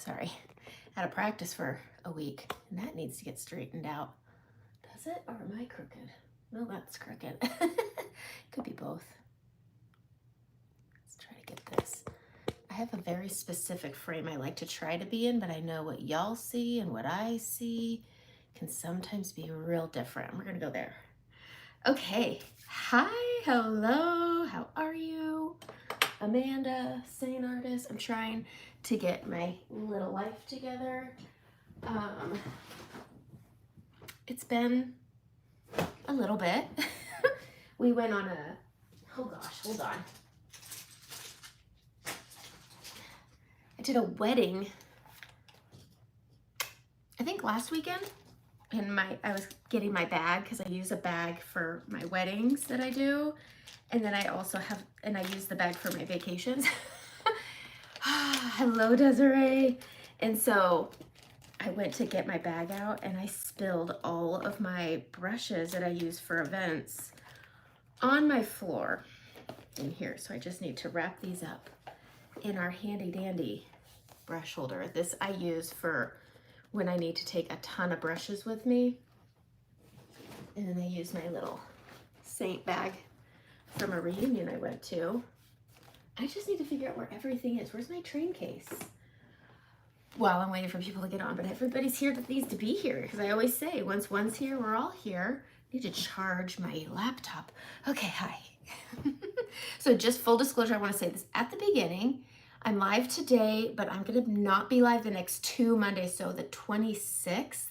sorry, out of practice for a week, and that needs to get straightened out. Does it, or am I crooked? No, that's crooked. Could be both. Let's try to get this. I have a very specific frame I like to try to be in, but I know what y'all see and what I see can sometimes be real different. We're gonna go there. Okay, hi, hello, how are you? Amanda, Sane Artist. I'm trying to get my little life together. It's been a little bit. We went on a, oh gosh, hold on. I did a wedding, I think last weekend, and I was getting my bag because I use a bag for my weddings that I do. And then I also have, and I use the bag for my vacations. Hello, Desiree. And so I went to get my bag out and I spilled all of my brushes that I use for events on my floor in here. So I just need to wrap these up in our handy dandy brush holder. This I use for when I need to take a ton of brushes with me. And then I use my little Saint bag from a reunion I went to. I just need to figure out where everything is. Where's my train case? Well, I'm waiting for people to get on, but everybody's here that needs to be here, because I always say, once one's here, we're all here. I need to charge my laptop. Okay, hi. So just full disclosure, I want to say this at the beginning. I'm live today, but I'm going to not be live the next 2 Mondays. So the 26th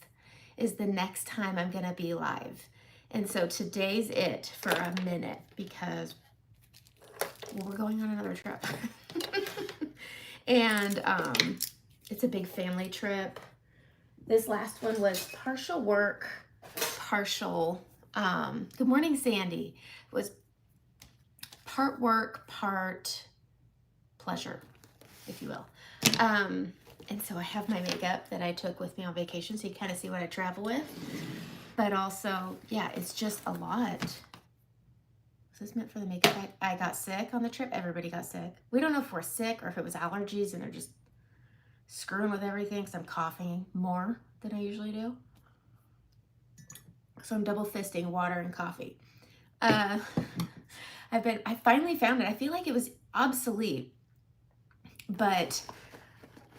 is the next time I'm going to be live. And so today's it for a minute because we're going on another trip. And it's a big family trip. This last one was partial work, partial, good morning, Sandy. It was part work, part pleasure, if you will. And so I have my makeup that I took with me on vacation, so you kind of see what I travel with. But also, yeah, it's just a lot. Was this meant for the makeup? I got sick on the trip. Everybody got sick. We don't know if we're sick or if it was allergies and they're just screwing with everything because I'm coughing more than I usually do. So I'm double fisting water and coffee. I finally found it. I feel like it was obsolete, but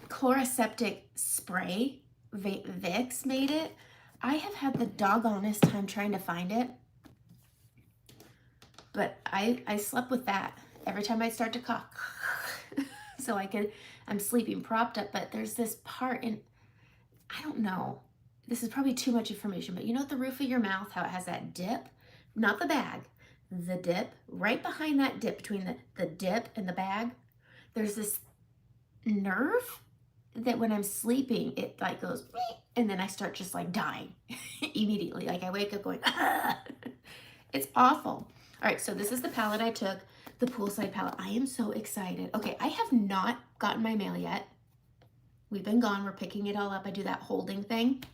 Chloraseptic spray, Vicks made it. I have had the doggonest time trying to find it, but I slept with that every time I start to cough. So I'm sleeping propped up, but there's this part in, I don't know, this is probably too much information, but you know at the roof of your mouth, how it has that dip, not the bag, the dip, right behind that dip, between the dip and the bag, there's this nerve that when I'm sleeping, it like goes, and then I start just like dying immediately. Like I wake up going, ah! It's awful. All right, so this is the palette I took, the poolside palette. I am so excited. Okay, I have not gotten my mail yet. We've been gone, we're picking it all up. I do that holding thing.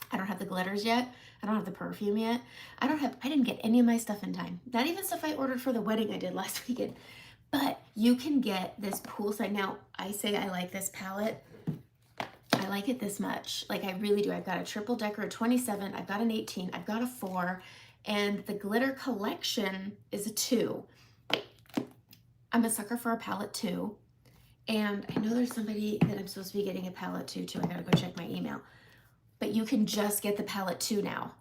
I don't have the glitters yet. I don't have the perfume yet. I didn't get any of my stuff in time. Not even stuff I ordered for the wedding I did last weekend. But you can get this poolside. Now, I say I like this palette. I like it this much. Like I really do. I've got a triple decker, a 27, I've got an 18, I've got a 4, and the glitter collection is a 2. I'm a sucker for a palette too. And I know there's somebody that I'm supposed to be getting a palette too. I gotta go check my email. But you can just get the palette 2 now.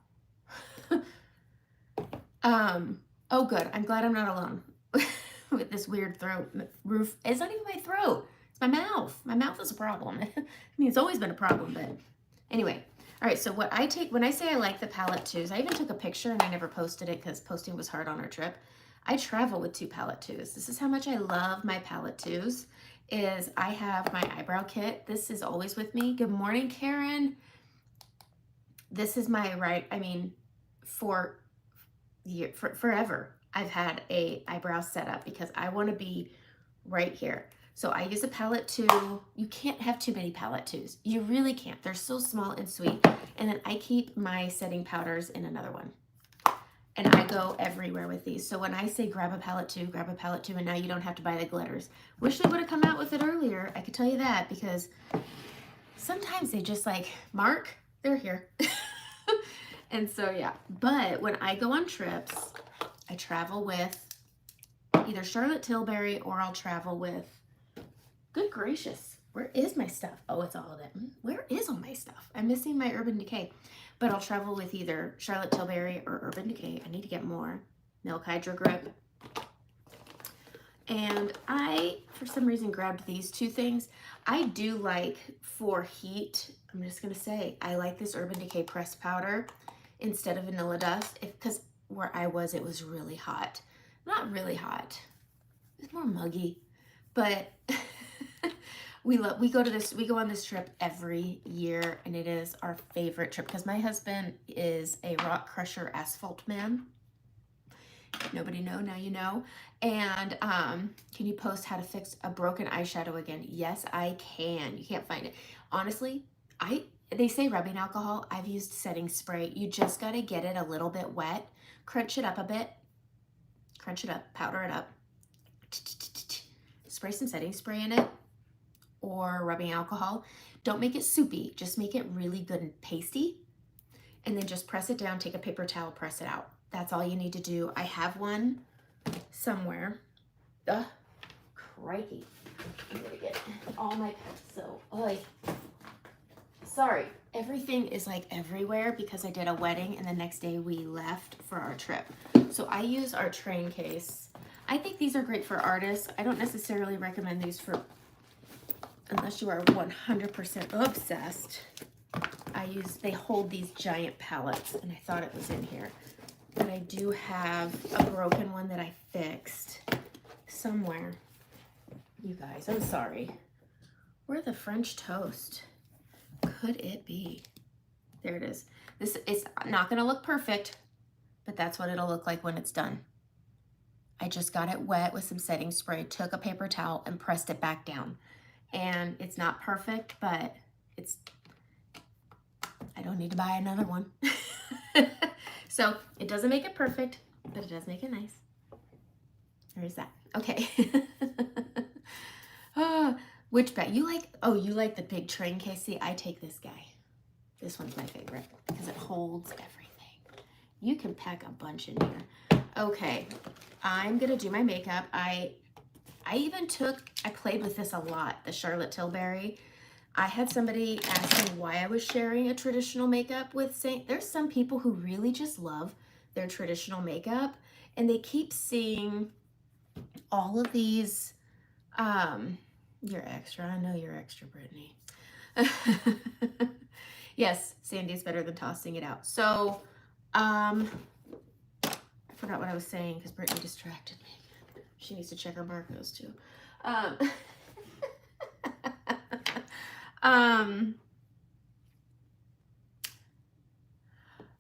Oh good, I'm glad I'm not alone with this weird throat roof. It's not even my throat, it's my mouth. My mouth is a problem. I mean, it's always been a problem, but anyway. All right, so what I take, when I say I like the palette 2s, I even took a picture and I never posted it because posting was hard on our trip. I travel with 2 palette 2s. This is how much I love my palette 2s, is I have my eyebrow kit. This is always with me. Good morning, Karen. This is my forever. I've had a eyebrow setup because I want to be right here. So I use a palette 2. You can't have too many palette 2s. You really can't. They're so small and sweet. And then I keep my setting powders in another one. And I go everywhere with these. So when I say grab a palette 2, and now you don't have to buy the glitters. Wish they would have come out with it earlier. I could tell you that, because sometimes they just like, Mark, they're here. And so, yeah. But when I go on trips, I travel with either Charlotte Tilbury or I'll travel with, good gracious, where is my stuff? Oh, it's all of it. Where is all my stuff? I'm missing my Urban Decay. But I'll travel with either Charlotte Tilbury or Urban Decay. I need to get more. Milk Hydro Grip. And I, for some reason, grabbed these two things. I do like, for heat, I'm just going to say, I like this Urban Decay pressed powder instead of Vanilla Dust, because where I was, it was really hot. Not really hot. It's more muggy. But we go on this trip every year, and it is our favorite trip because my husband is a rock crusher asphalt man. Nobody know, now you know. And can you post how to fix a broken eyeshadow again? Yes, I can. You can't find it. Honestly, they say rubbing alcohol. I've used setting spray. You just got to get it a little bit wet. Crunch it up a bit. Crunch it up. Powder it up. Spray some setting spray in it or rubbing alcohol. Don't make it soupy. Just make it really good and pasty. And then just press it down. Take a paper towel. Press it out. That's all you need to do. I have one somewhere. Crikey. I'm gonna get all my pencil. Sorry. Everything is like everywhere because I did a wedding and the next day we left for our trip. So I use our train case. I think these are great for artists. I don't necessarily recommend these for, unless you are 100% obsessed. They hold these giant palettes and I thought it was in here. But I do have a broken one that I fixed somewhere. You guys, I'm sorry. Where the French toast? Could it be? There it is. This is not going to look perfect, but that's what it'll look like when it's done. I just got it wet with some setting spray, took a paper towel and pressed it back down. And it's not perfect, but I don't need to buy another one. So it doesn't make it perfect, but it does make it nice. There's that. Okay. Which bag? You like the big train case? See, I take this guy. This one's my favorite because it holds everything. You can pack a bunch in here. Okay, I'm gonna do my makeup. I played with this a lot, the Charlotte Tilbury. I had somebody ask me why I was sharing a traditional makeup with there's some people who really just love their traditional makeup and they keep seeing all of these, you're extra. I know you're extra, Brittany. Yes, Sandy's better than tossing it out. So, I forgot what I was saying because Brittany distracted me. She needs to check her barcodes too.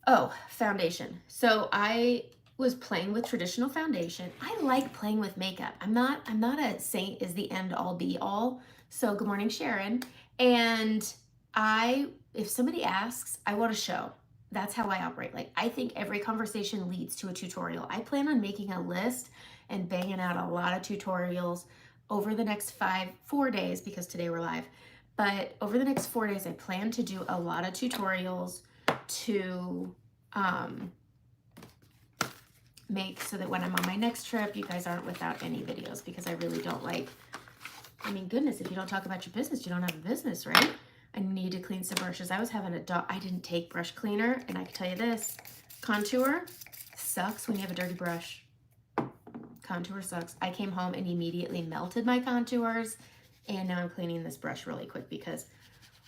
Oh, foundation. So I was playing with traditional foundation. I like playing with makeup. I'm not a saint is the end all be all. So good morning, Sharon. And if somebody asks, I want to show. That's how I operate. Like, I think every conversation leads to a tutorial. I plan on making a list and banging out a lot of tutorials over the next 4 days, because today we're live. But over the next 4 days, I plan to do a lot of tutorials to make so that when I'm on my next trip, you guys aren't without any videos, because I really don't like, I mean, goodness, if you don't talk about your business, you don't have a business, right? I need to clean some brushes. I was having I didn't take brush cleaner, and I can tell you this, contour sucks when you have a dirty brush. Contour sucks. I came home and immediately melted my contours, and now I'm cleaning this brush really quick because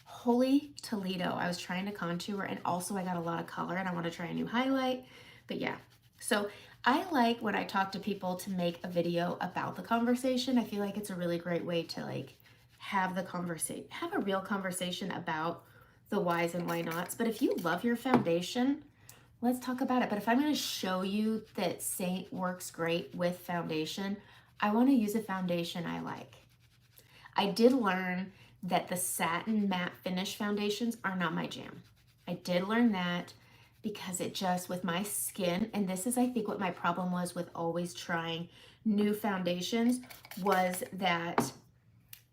holy Toledo, I was trying to contour and also I got a lot of color and I want to try a new highlight. But yeah, so I like when I talk to people to make a video about the conversation. I feel like it's a really great way to like have a real conversation about the whys and why nots. But if you love your foundation, let's talk about it. But if I'm going to show you that Saint works great with foundation, I want to use a foundation I like. I did learn that the satin matte finish foundations are not my jam. I did learn that because it just, with my skin, and this is I think what my problem was with always trying new foundations, was that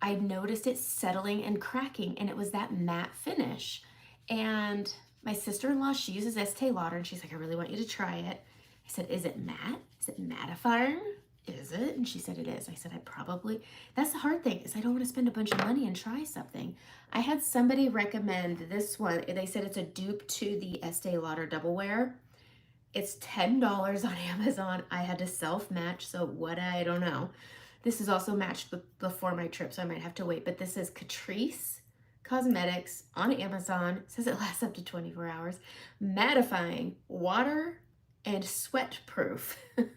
I noticed it settling and cracking, and it was that matte finish. And my sister-in-law, she uses Estee Lauder, and she's like, I really want you to try it. I said, is it matte? Is it mattifying? Is it? And she said it is. I said, that's the hard thing, is I don't want to spend a bunch of money and try something. I had somebody recommend this one. They said it's a dupe to the Estee Lauder Double Wear. It's $10 on Amazon. I had to self-match, so what, I don't know. This is also matched before my trip, so I might have to wait. But this is Catrice Cosmetics on Amazon. It says it lasts up to 24 hours. Mattifying, water, and sweat proof. And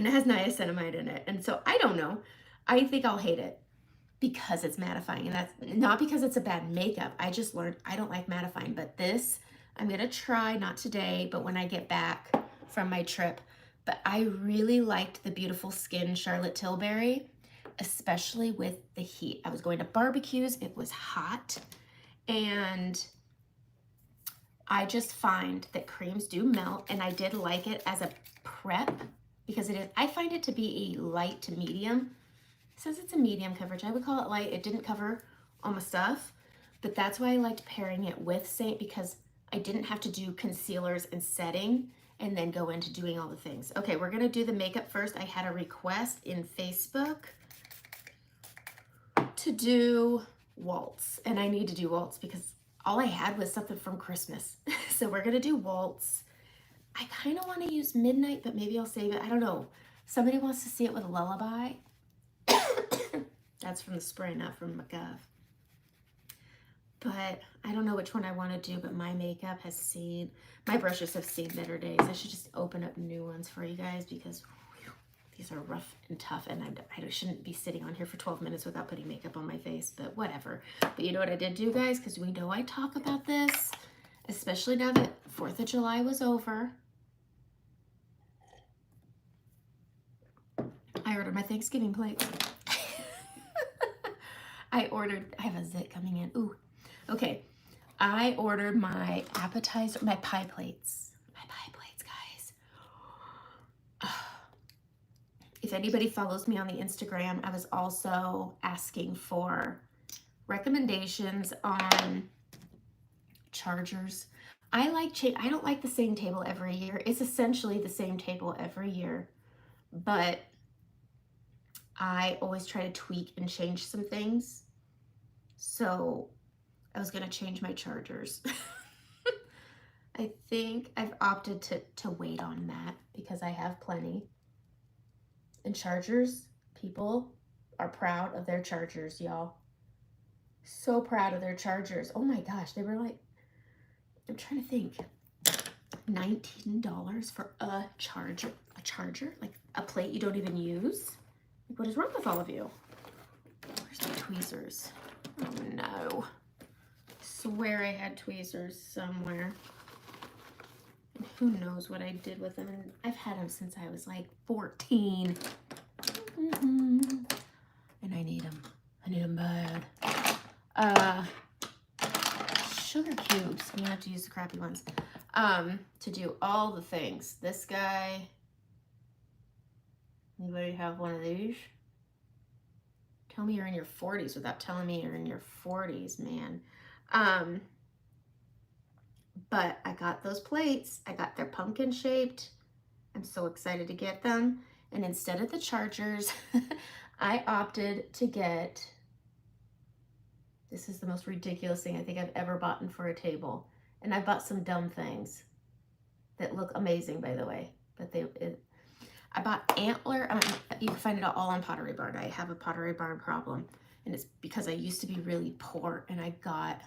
it has niacinamide in it. And so I don't know. I think I'll hate it because it's mattifying. And that's not because it's a bad makeup. I just learned I don't like mattifying. But this, I'm going to try, not today, but when I get back from my trip. But I really liked the Beautiful Skin Charlotte Tilbury, especially with the heat. I was going to barbecues. It was hot. And I just find that creams do melt. And I did like it as a prep because it is, I find it to be a light to medium. It says it's a medium coverage. I would call it light. It didn't cover all my stuff. But that's why I liked pairing it with Saint, because I didn't have to do concealers and setting and then go into doing all the things. Okay, we're gonna do the makeup first. I had a request in Facebook to do Waltz, and I need to do Waltz because all I had was something from Christmas. So we're gonna do Waltz. I kind of want to use Midnight, but maybe I'll save it. I don't know. Somebody wants to see it with Lullaby. That's from the spray, not from McGuff. But I don't know which one I want to do, but my makeup has seen, my brushes have seen better days. I should just open up new ones for you guys because whew, these are rough and tough, and I shouldn't be sitting on here for 12 minutes without putting makeup on my face, but whatever. But you know what I did do, guys? Because we know I talk about this, especially now that 4th of July was over. I ordered my Thanksgiving plate. I have a zit coming in. Ooh. Okay. I ordered my appetizer, my pie plates. My pie plates, guys. If anybody follows me on the Instagram, I was also asking for recommendations on chargers. I don't like the same table every year. It's essentially the same table every year, but I always try to tweak and change some things. So I was gonna change my chargers. I think I've opted to wait on that because I have plenty. And chargers, people are proud of their chargers, y'all. So proud of their chargers. Oh my gosh, they were like, I'm trying to think, $19 for a charger, like a plate you don't even use. Like, what is wrong with all of you? Where's my tweezers? Oh no. Swear I had tweezers somewhere. And who knows what I did with them. And I've had them since I was like 14. And I need them. I need them bad. Sugar cubes. I'm gonna have to use the crappy ones. To do all the things. This guy. Anybody have one of these? Tell me you're in your 40s without telling me you're in your 40s, man. But I got those plates. I got their pumpkin shaped. I'm so excited to get them. And instead of the chargers, I opted to get, this is the most ridiculous thing I think I've ever bought for a table. And I bought some dumb things that look amazing, by the way. But I bought antler. You can find it all on Pottery Barn. I have a Pottery Barn problem. And it's because I used to be really poor and I got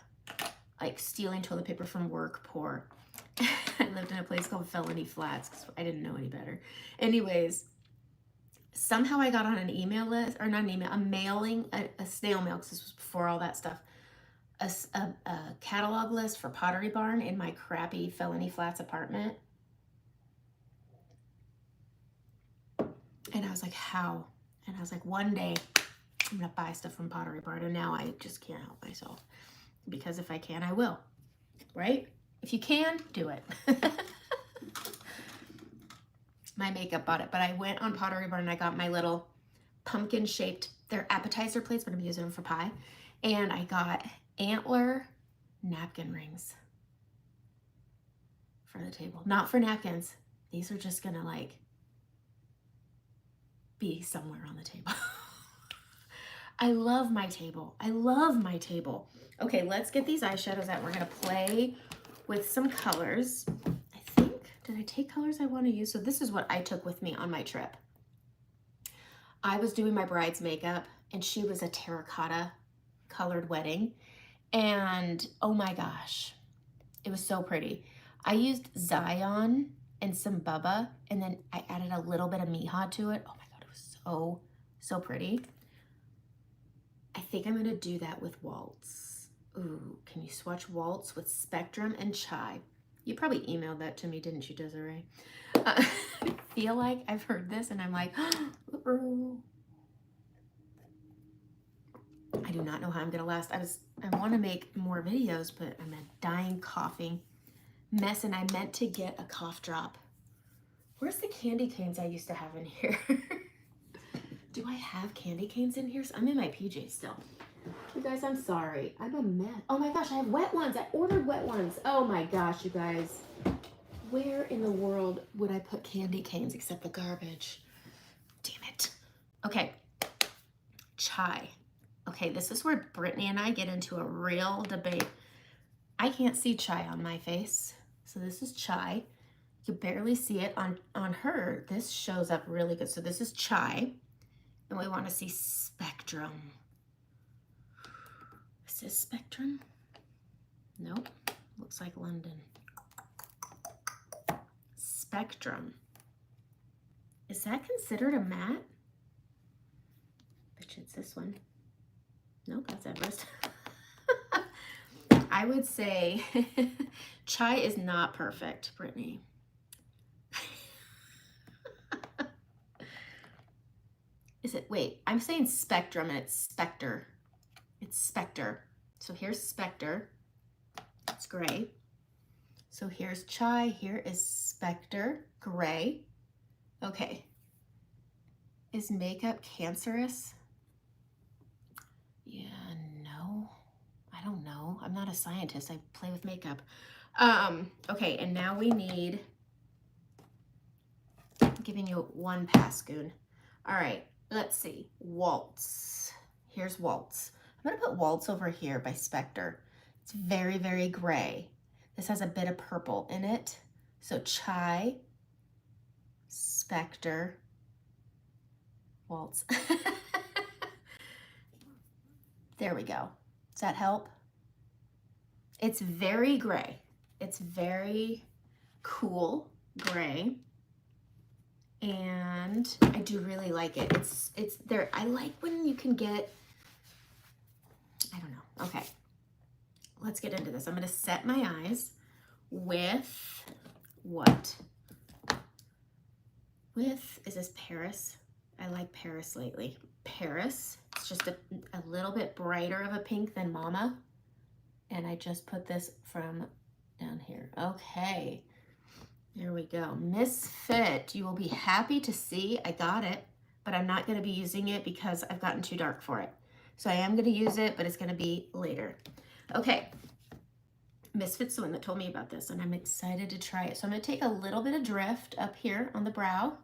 like stealing toilet paper from work poor. I lived in a place called Felony Flats because I didn't know any better. Anyways, somehow I got on an email list, or not an email, a mailing, a snail mail, because this was before all that stuff, a catalog list for Pottery Barn in my crappy Felony Flats apartment. And I was like, how? And I was like, one day I'm gonna buy stuff from Pottery Barn, and now I just can't help myself. Because if I can, I will, right? If you can, do it. My makeup bought it, but I went on Pottery Barn and I got my little pumpkin-shaped They're appetizer plates, but I'm using them for pie. And I got antler napkin rings for the table. Not for napkins. These are just gonna like be somewhere on the table. I love my table. I love my table. Okay, let's get these eyeshadows out. We're gonna play with some colors. I think, did I take colors I wanna use? So this is what I took with me on my trip. I was doing my bride's makeup and she was a terracotta colored wedding. And oh my gosh, it was so pretty. I used Zion and some Bubba, and then I added a little bit of Miha to it. Oh my God, it was so pretty. I think I'm gonna do that with Waltz. Ooh, can you swatch Waltz with Spectrum and Chai? You probably emailed that to me, didn't you, Desiree? I feel like I've heard this and I'm like, uh-oh. I do not know how I'm gonna last. I want to make more videos, but I'm a dying coughing mess, and I meant to get a cough drop. Where's the candy canes I used to have in here? Do I have candy canes in here? I'm in my PJs still. You guys, I'm sorry. I'm a mess. Oh my gosh, I have wet ones. I ordered wet ones. Oh my gosh, you guys. Where in the world would I put candy canes except the garbage? Damn it. Okay. Chai. Okay, this is where Brittany and I get into a real debate. I can't see Chai on my face. So this is Chai. You barely see it on her. This shows up really good. So this is Chai. And we want to see Spectrum. Is this Spectrum? Nope. Looks like London. Spectrum. Is that considered a matte? Bet you it's this one. Nope, that's Everest. I would say Chai is not perfect, Brittany. Is it, wait, I'm saying Spectrum and it's Spectre. It's Spectre. So here's Spectre. It's gray. So here's Chai. Here is Spectre, gray. Okay. Is makeup cancerous? Yeah, no. I don't know. I'm not a scientist. I play with makeup. Okay, and now we need, I'm giving you one pass, Goon. All right, let's see. Waltz. Here's Waltz. I'm gonna put Waltz over here by Spectre. It's very, very gray. This has a bit of purple in it. So Chai, Spectre, Waltz. There we go. Does that help? It's very gray. It's very cool gray. And I do really like it. It's there. I like when you can get, I don't know. Okay. Let's get into this. I'm going to set my eyes with what? With, is this Paris? I like Paris lately. Paris. It's just a little bit brighter of a pink than Mama. And I just put this from down here. Okay. There we go. Misfit. You will be happy to see I got it, but I'm not going to be using it because I've gotten too dark for it. So I am going to use it, but it's going to be later. Okay. Misfit's the one that told me about this, and I'm excited to try it. So I'm going to take a little bit of drift up here on the brow.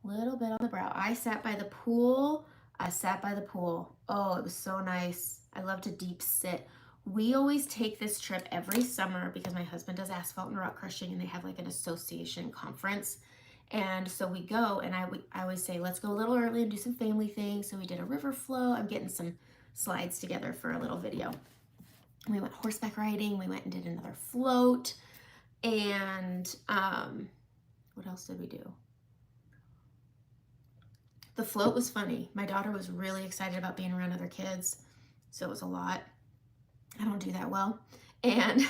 Little bit on the brow. I sat by the pool. I sat by the pool. Oh, it was so nice. I love to deep sit. We always take this trip every summer because my husband does asphalt and rock crushing, and they have like an association conference. And so we go, and I always say, let's go a little early and do some family things. So we did a river flow. I'm getting some slides together for a little video. We went horseback riding. We went and did another float. And what else did we do? The float was funny. My daughter was really excited about being around other kids. So it was a lot. I don't do that well. And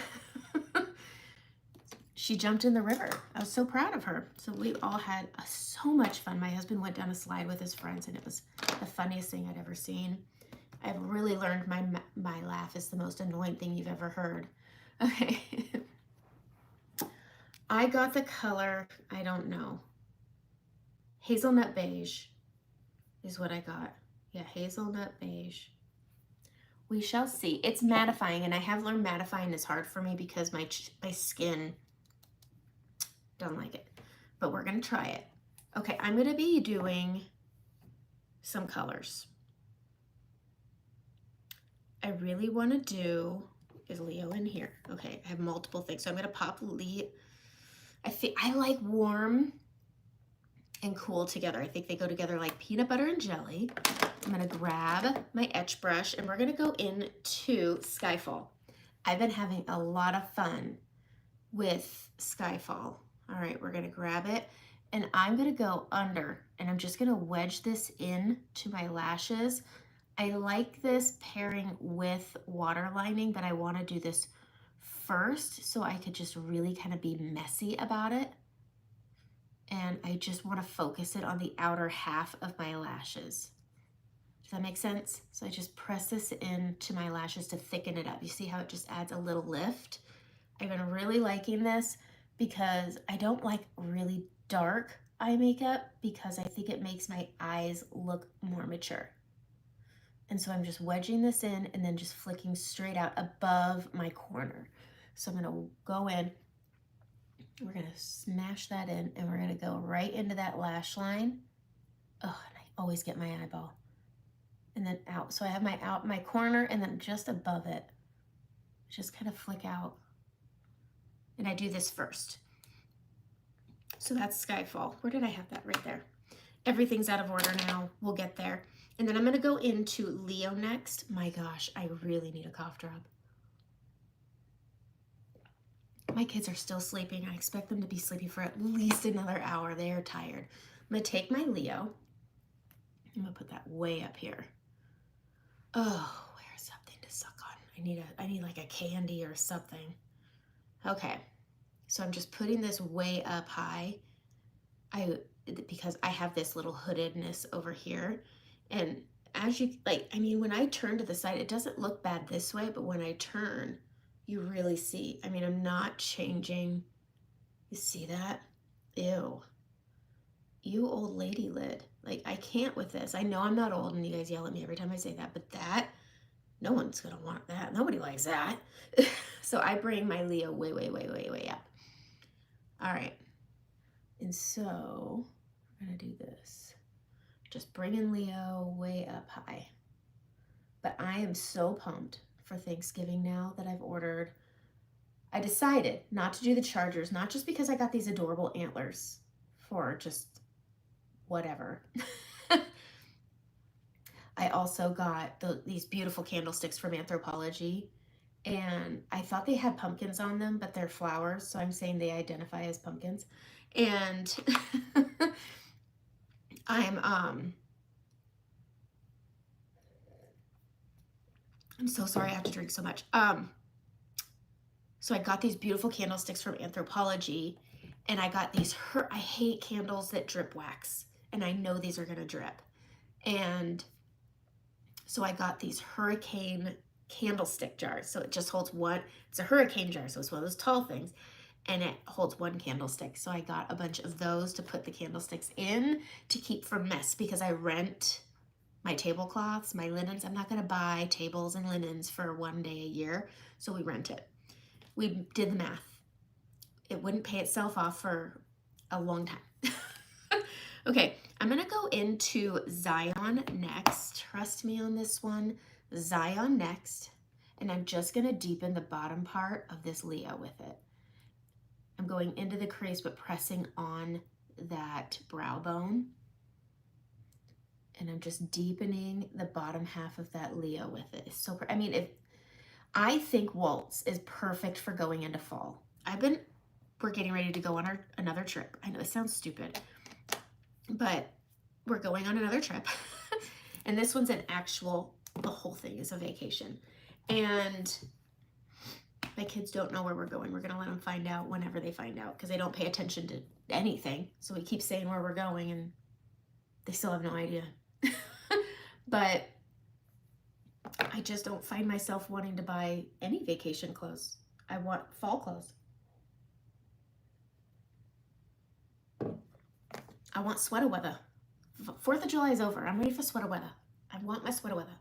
she jumped in the river. I was so proud of her. So we all had so much fun. My husband went down a slide with his friends, and it was the funniest thing I'd ever seen. I've really learned my laugh is the most annoying thing you've ever heard. Okay. I got the color, I don't know, hazelnut beige. is what I got. Yeah, hazelnut beige. We shall see. It's mattifying, and I have learned mattifying is hard for me because my skin doesn't like it. But we're going to try it. Okay, I'm going to be doing some colors. I really want to do, is Leo in here? Okay, I have multiple things. So I'm going to pop Leo. I like warm and cool together. I think they go together like peanut butter and jelly. I'm going to grab my etch brush and we're going to go into Skyfall. I've been having a lot of fun with Skyfall. All right, we're going to grab it and I'm going to go under and I'm just going to wedge this in to my lashes. I like this pairing with waterlining, but I want to do this first so I could just really kind of be messy about it. And I just want to focus it on the outer half of my lashes. Does that make sense? So I just press this into my lashes to thicken it up. You see how it just adds a little lift? I've been really liking this because I don't like really dark eye makeup because I think it makes my eyes look more mature. And so I'm just wedging this in and then just flicking straight out above my corner. So I'm going to go in, we're going to smash that in and we're going to go right into that lash line. Oh, and I always get my eyeball. And then out. So I have my corner and then just above it, just kind of flick out. And I do this first. So that's Skyfall. Where did I have that? Right there. Everything's out of order now. We'll get there. And then I'm going to go into Leo next. My gosh, I really need a cough drop. My kids are still sleeping. I expect them to be sleeping for at least another hour. They are tired. I'm going to take my Leo. I'm going to put that way up here. Oh, where's something to suck on? I need like a candy or something. Okay. So I'm just putting this way up high. Because I have this little hoodedness over here. And as you like, I mean, when I turn to the side, it doesn't look bad this way, but when I turn, you really see. I mean, I'm not changing. You see that? Ew. You old lady lid. Like, I can't with this. I know I'm not old and you guys yell at me every time I say that, but that, no one's gonna want that. Nobody likes that. So I bring my Leo way, way, way, way, way up. All right. And so we're gonna do this. Just bringing Leo way up high. But I am so pumped for Thanksgiving now that I've ordered. I decided not to do the chargers, not just because I got these adorable antlers for just whatever. I also got these beautiful candlesticks from Anthropology, and I thought they had pumpkins on them, but they're flowers, so I'm saying they identify as pumpkins. And I'm so sorry I have to drink so much. So I got these beautiful candlesticks from Anthropology, and I got these, I hate candles that drip wax, and I know these are gonna drip. And so I got these hurricane candlestick jars. So it just holds one, it's a hurricane jar, so it's one of those tall things, and it holds one candlestick. So I got a bunch of those to put the candlesticks in to keep from mess, because I rent my tablecloths, my linens. I'm not gonna buy tables and linens for one day a year, so we rent it. We did the math. It wouldn't pay itself off for a long time. Okay, I'm gonna go into Zion next. Trust me on this one. Zion next. And I'm just gonna deepen the bottom part of this Leo with it. I'm going into the crease, but pressing on that brow bone. And I'm just deepening the bottom half of that Leo with it. It's so, I mean, I think Waltz is perfect for going into fall. We're getting ready to go on another trip. I know it sounds stupid, but we're going on another trip. And this one's the whole thing is a vacation. And my kids don't know where we're going. We're gonna let them find out whenever they find out, because they don't pay attention to anything. So we keep saying where we're going and they still have no idea. But I just don't find myself wanting to buy any vacation clothes. I want fall clothes. I want sweater weather. 4th of July is over. I'm ready for sweater weather. I want my sweater weather.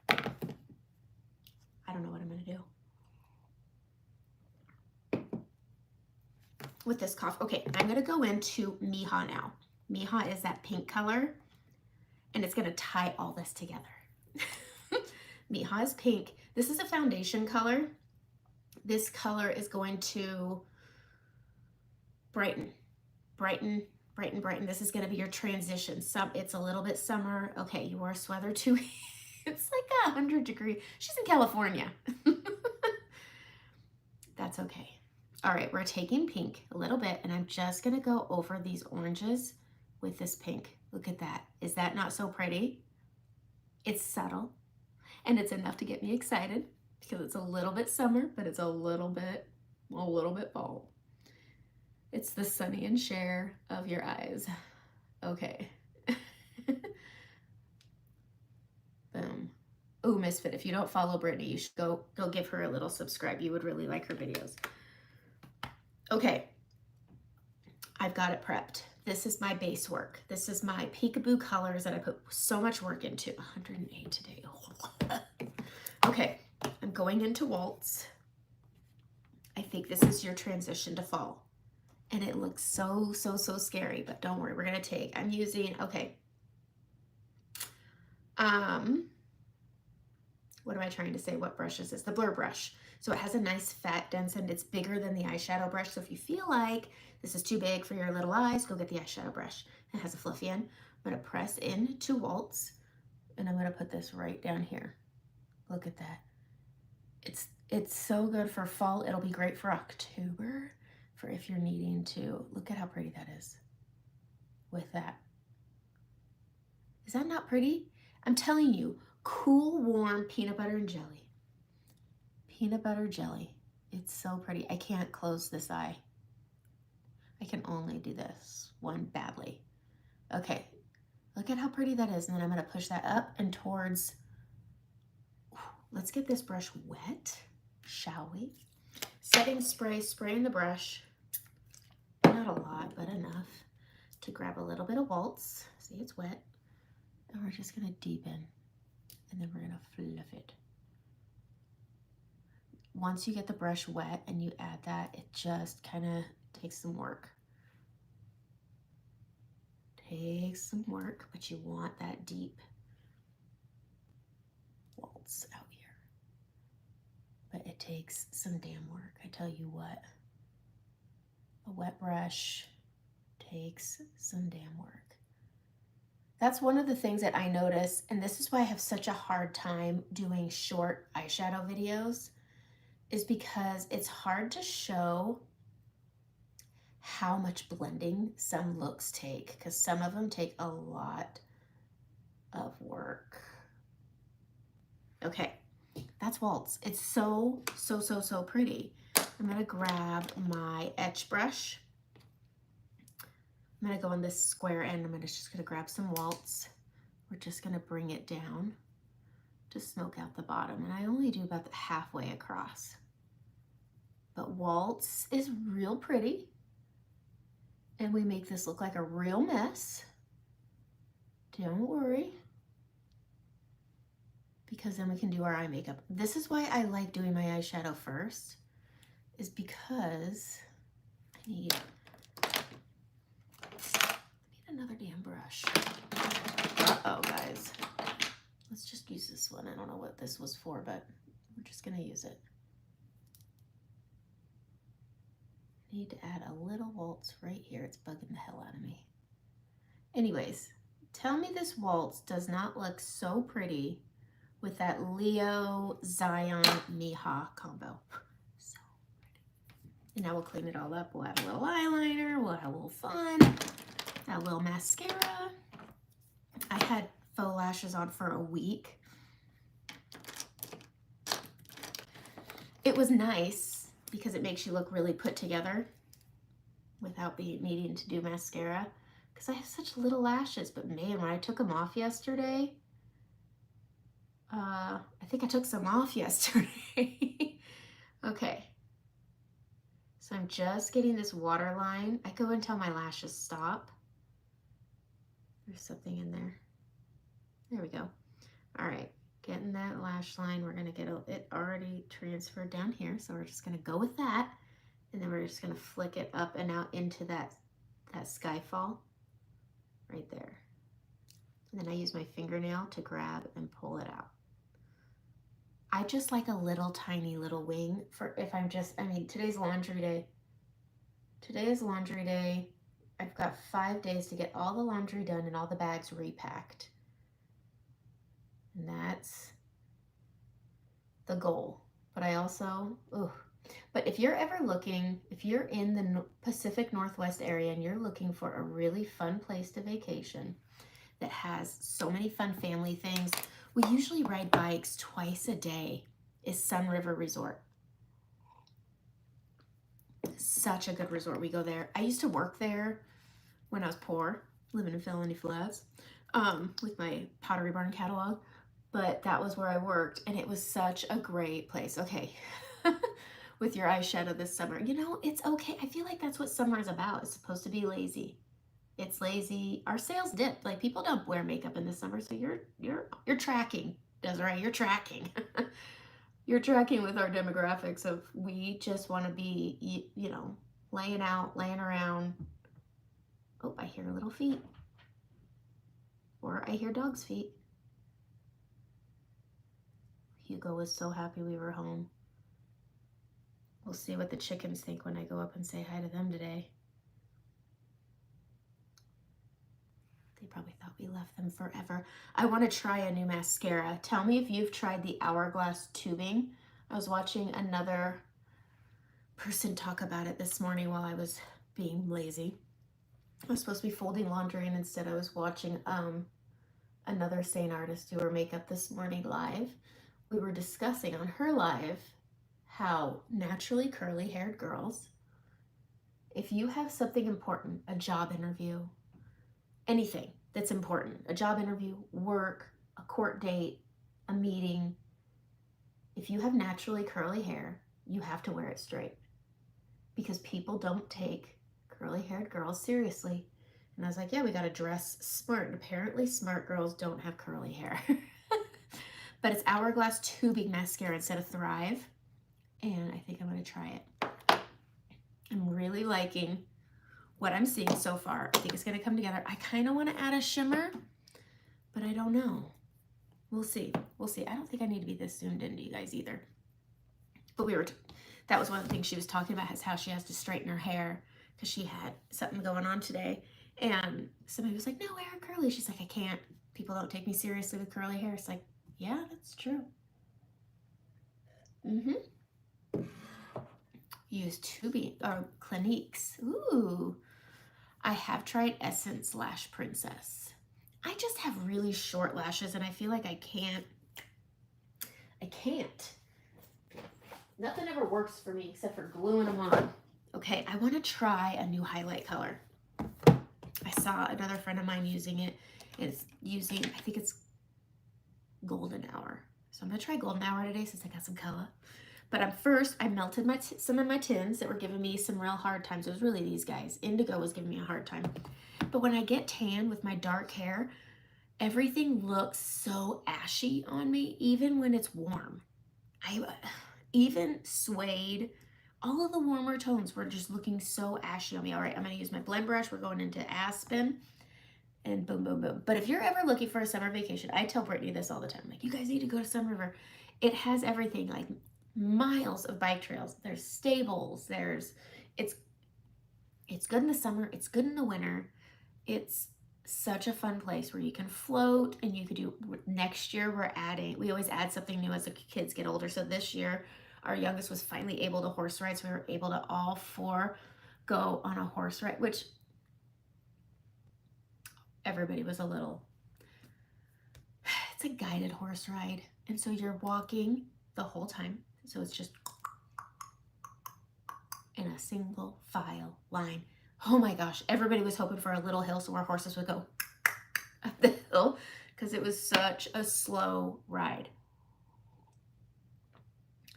I don't know what I'm going to do with this cough. Okay, I'm going to go into Miha now. Miha is that pink color, and it's going to tie all this together. Miha is pink. This is a foundation color. This color is going to brighten. This is going to be your transition. It's a little bit summer. Okay, you wore a sweater too. It's like 100 degrees. She's in California. That's okay. All right, we're taking pink a little bit, and I'm just going to go over these oranges with this pink. Look at that. Is that not so pretty? It's subtle, and it's enough to get me excited because it's a little bit summer, but it's a little bit fall. It's the Sonny and Cher of your eyes. Okay. Boom. Ooh, Misfit, if you don't follow Brittany, you should go give her a little subscribe. You would really like her videos. Okay. I've got it prepped. This is my base work. This is my peekaboo colors that I put so much work into. 108 today. Okay, I'm going into waltz. I think this is your transition to fall. And it looks so scary, but don't worry, we're gonna take, I'm using, okay. What am I trying to say? What brush is this? The blur brush. So it has a nice fat dense end. It's bigger than the eyeshadow brush. So if you feel like this is too big for your little eyes, go get the eyeshadow brush. It has a fluffy end. I'm gonna press into waltz, and I'm gonna put this right down here. Look at that. It's so good for fall. It'll be great for October, for if you're needing to. Look at how pretty that is with that. Is that not pretty? I'm telling you, cool, warm peanut butter and jelly. Peanut butter jelly. It's so pretty. I can't close this eye. I can only do this one badly. Okay, look at how pretty that is. And then I'm gonna push that up and towards, let's get this brush wet, shall we? Setting spray, spraying the brush. Not a lot, but enough to grab a little bit of waltz. See, it's wet. And we're just gonna deepen, and then we're gonna fluff it. Once you get the brush wet and you add that, it just kind of takes some work. Takes some work, but you want that deep waltz out here. But it takes some damn work, I tell you what. A wet brush takes some damn work. That's one of the things that I notice, and this is why I have such a hard time doing short eyeshadow videos, is because it's hard to show how much blending some looks take, because some of them take a lot of work. Okay, that's waltz. It's so pretty. I'm gonna grab my etch brush. I'm gonna go on this square end. I'm just gonna grab some waltz. We're just gonna bring it down to smoke out the bottom. And I only do about halfway across. But waltz is real pretty. And we make this look like a real mess. Don't worry. Because then we can do our eye makeup. This is why I like doing my eyeshadow first, is because I need another damn brush. Uh-oh, guys. Let's just use this one. I don't know what this was for, but we're just gonna use it. Need to add a little waltz right here. It's bugging the hell out of me. Anyways, tell me this waltz does not look so pretty with that Leo Zion Miha combo. So pretty. And now we'll clean it all up. We'll add a little eyeliner. We'll have a little fun. Add a little mascara. I had faux lashes on for a week. It was nice because it makes you look really put together without needing to do mascara, because I have such little lashes. But man, when I took them off yesterday, I think I took some off yesterday. Okay, so I'm just getting this waterline. I go until my lashes stop. There's something in there. There we go. All right, getting that lash line. We're gonna get it already transferred down here, so we're just gonna go with that, and then we're just gonna flick it up and out into that skyfall right there. And then I use my fingernail to grab and pull it out. I just like a little tiny little wing for if I'm just, I mean, today's laundry day. Today is laundry day. I've got 5 days to get all the laundry done and all the bags repacked. And that's the goal. But I also, but if you're ever looking, if you're in the Pacific Northwest area and you're looking for a really fun place to vacation that has so many fun family things, we usually ride bikes twice a day, is Sun River Resort. Such a good resort. We go there. I used to work there when I was poor, living in Felony Flats, with my Pottery Barn catalog. But that was where I worked, and it was such a great place. Okay, with your eyeshadow this summer, you know, it's okay. I feel like that's what summer is about. It's supposed to be lazy. It's lazy. Our sales dip. Like, people don't wear makeup in the summer, so you're tracking, Desiree. You're tracking. You're tracking with our demographics of we just want to be, you know, laying around. Oh, I hear little feet, or I hear dog's feet. Hugo was so happy we were home. We'll see what the chickens think when I go up and say hi to them today. They probably thought we left them forever. I want to try a new mascara. Tell me if you've tried the Hourglass tubing. I was watching another person talk about it this morning while I was being lazy. I was supposed to be folding laundry, and instead I was watching another sane artist do her makeup this morning live. We were discussing on her live how naturally curly haired girls, if you have something important, a job interview, anything that's important, a job interview, work, a court date, a meeting, if you have naturally curly hair, you have to wear it straight, because people don't take curly haired girls seriously. And I was like, yeah, we got to dress smart. And apparently smart girls don't have curly hair. But it's Hourglass tubing mascara instead of Thrive. And I think I'm going to try it. I'm really liking what I'm seeing so far. I think it's going to come together. I kind of want to add a shimmer, but I don't know. We'll see. We'll see. I don't think I need to be this zoomed into you guys either. But that was one of the things she was talking about, is how she has to straighten her hair because she had something going on today. And somebody was like, no, wear her curly. She's like, I can't. People don't take me seriously with curly hair. It's like, yeah, that's true. Use tubing or Cliniques. Ooh. I have tried Essence Lash Princess. I just have really short lashes, and I feel like I can't. Nothing ever works for me except for gluing them on. Okay, I want to try a new highlight color. I saw another friend of mine using it. It's using, I think it's Golden Hour. So I'm going to try Golden Hour today since I got some color. But first, I melted some of my tins that were giving me some real hard times. It was really these guys. Indigo was giving me a hard time. But when I get tan with my dark hair, everything looks so ashy on me, even when it's warm. Even suede, all of the warmer tones were just looking so ashy on me. All right, I'm going to use my blend brush. We're going into Aspen. And boom, boom, boom. But if you're ever looking for a summer vacation, I tell Brittany this all the time. Like, you guys need to go to Sun River. It has everything, like miles of bike trails. There's stables. It's good in the summer. It's good in the winter. It's such a fun place where you can float, and you could do, next year we always add something new as the kids get older. So this year, our youngest was finally able to horse ride. So we were able to all 4 go on a horse ride, which everybody was a little, it's a guided horse ride. And so you're walking the whole time. So it's just in a single file line. Oh my gosh, everybody was hoping for a little hill so our horses would go up the hill, because it was such a slow ride.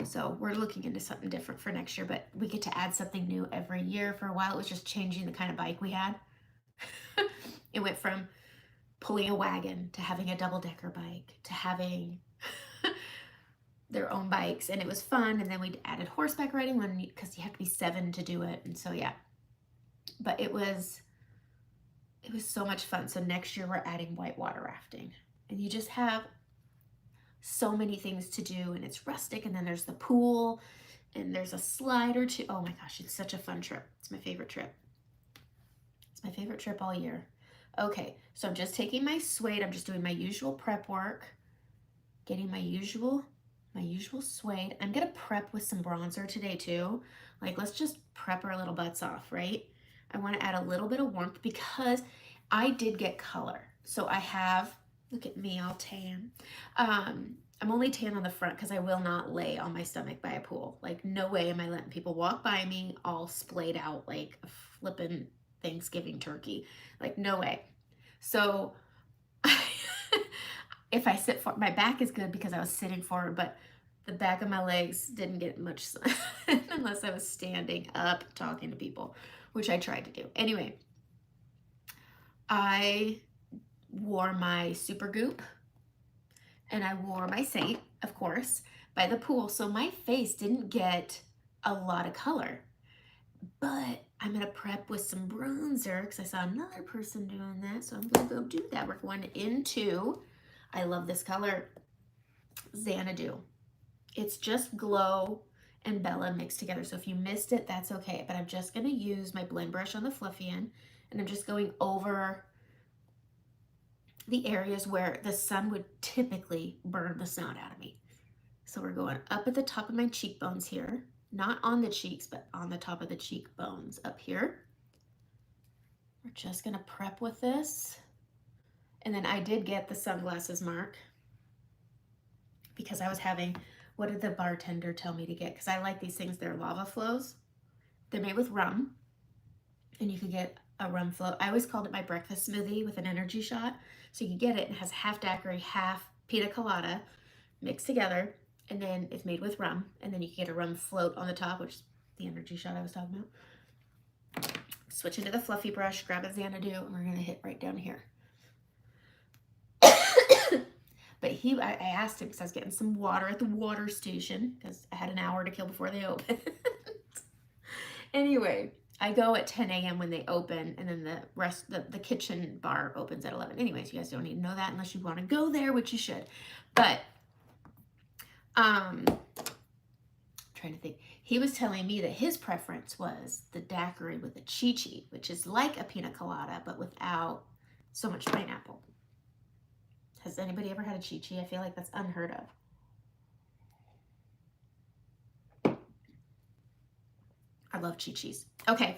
So we're looking into something different for next year, but we get to add something new every year. For a while, it was just changing the kind of bike we had. It went from pulling a wagon to having a double-decker bike to having their own bikes, and it was fun. And then we added horseback riding because you have to be 7 to do it, and so yeah. But it was so much fun. So next year we're adding whitewater rafting, and you just have so many things to do, and it's rustic, and then there's the pool, and there's a slide or two. Oh my gosh, it's such a fun trip. It's my favorite trip. It's my favorite trip all year. Okay, so I'm just taking my suede. I'm just doing my usual prep work, getting my usual suede. I'm gonna prep with some bronzer today too. Like, let's just prep our little butts off, right? I want to add a little bit of warmth because I did get color. So I have, look at me, all tan. I'm only tan on the front because I will not lay on my stomach by a pool. Like, no way am I letting people walk by me all splayed out like a flippin' Thanksgiving turkey. Like, no way. So if I sit forward, my back is good because I was sitting forward, but the back of my legs didn't get much sun unless I was standing up talking to people, which I tried to do. Anyway, I wore my Super Goop and I wore my Saint, of course, by the pool. So my face didn't get a lot of color, but I'm going to prep with some bronzer because I saw another person doing that. So I'm going to go do that. We're going into, I love this color, Xanadu. It's just Glow and Bella mixed together. So if you missed it, that's okay. But I'm just going to use my blend brush on the fluffy end, and I'm just going over the areas where the sun would typically burn the snot out of me. So we're going up at the top of my cheekbones here, not on the cheeks, but on the top of the cheekbones up here. We're just going to prep with this. And then I did get the sunglasses mark because I was having, what did the bartender tell me to get? Because I like these things. They're lava flows. They're made with rum, and you could get a rum float. I always called it my breakfast smoothie with an energy shot. So you get it. It has half daiquiri, half pina colada mixed together, and then it's made with rum. And then you can get a rum float on the top, which is the energy shot I was talking about. Switch into the fluffy brush, grab a Xanadu, and we're going to hit right down here. But I asked him because I was getting some water at the water station because I had an hour to kill before they opened. Anyway, I go at 10 a.m. when they open, and then the kitchen bar opens at 11. Anyways, you guys don't need to know that unless you want to go there, which you should. But trying to think. He was telling me that his preference was the daiquiri with the chi-chi, which is like a pina colada, but without so much pineapple. Has anybody ever had a chi-chi? I feel like that's unheard of. I love chi-chis. Okay.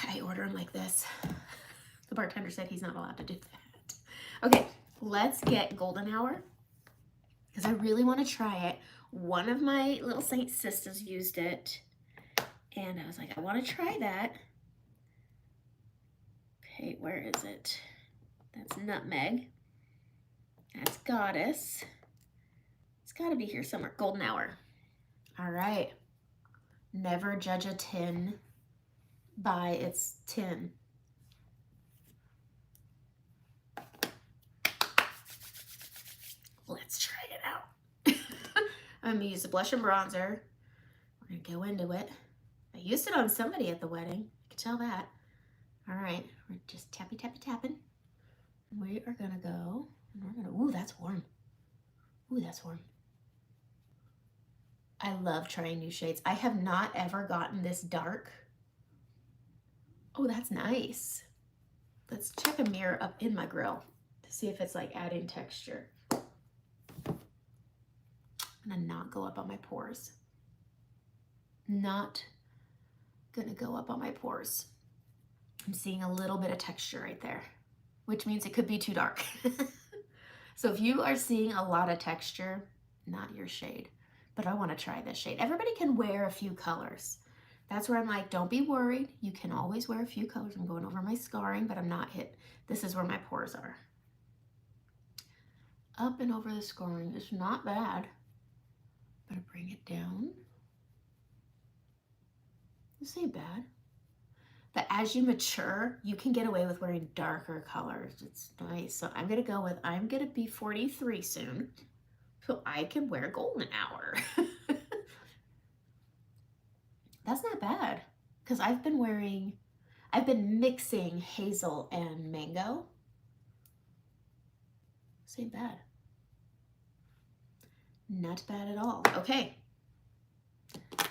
I order them like this. The bartender said he's not allowed to do that. Okay, let's get golden hour because I really want to try it. One of my little Saint sisters used it, and I was like, I want to try that. Okay, where is it? That's nutmeg. That's goddess. It's got to be here somewhere. Golden hour. All right. Never judge a tin by its tin. Let's try it out. I'm going to use the blush and bronzer. We're going to go into it. I used it on somebody at the wedding. I can tell that. All right. We're just tappy, tappy, tapping. We are going to go. And we're going to, ooh, that's warm. Ooh, that's warm. I love trying new shades. I have not ever gotten this dark. Oh, that's nice. Let's check a mirror up in my grill to see if it's like adding texture. I'm gonna not go up on my pores. Not gonna go up on my pores. I'm seeing a little bit of texture right there, which means it could be too dark. So if you are seeing a lot of texture, not your shade, but I wanna try this shade. Everybody can wear a few colors. That's where I'm like, don't be worried. You can always wear a few colors. I'm going over my scarring, but I'm not hit. This is where my pores are. Up and over the scarring is not bad. I'm gonna bring it down. This ain't bad. But as you mature, you can get away with wearing darker colors. It's nice. So I'm going to go with, I'm going to be 43 soon, so I can wear golden hour. That's not bad, because I've been mixing hazel and mango. This ain't bad. Not bad at all. Okay.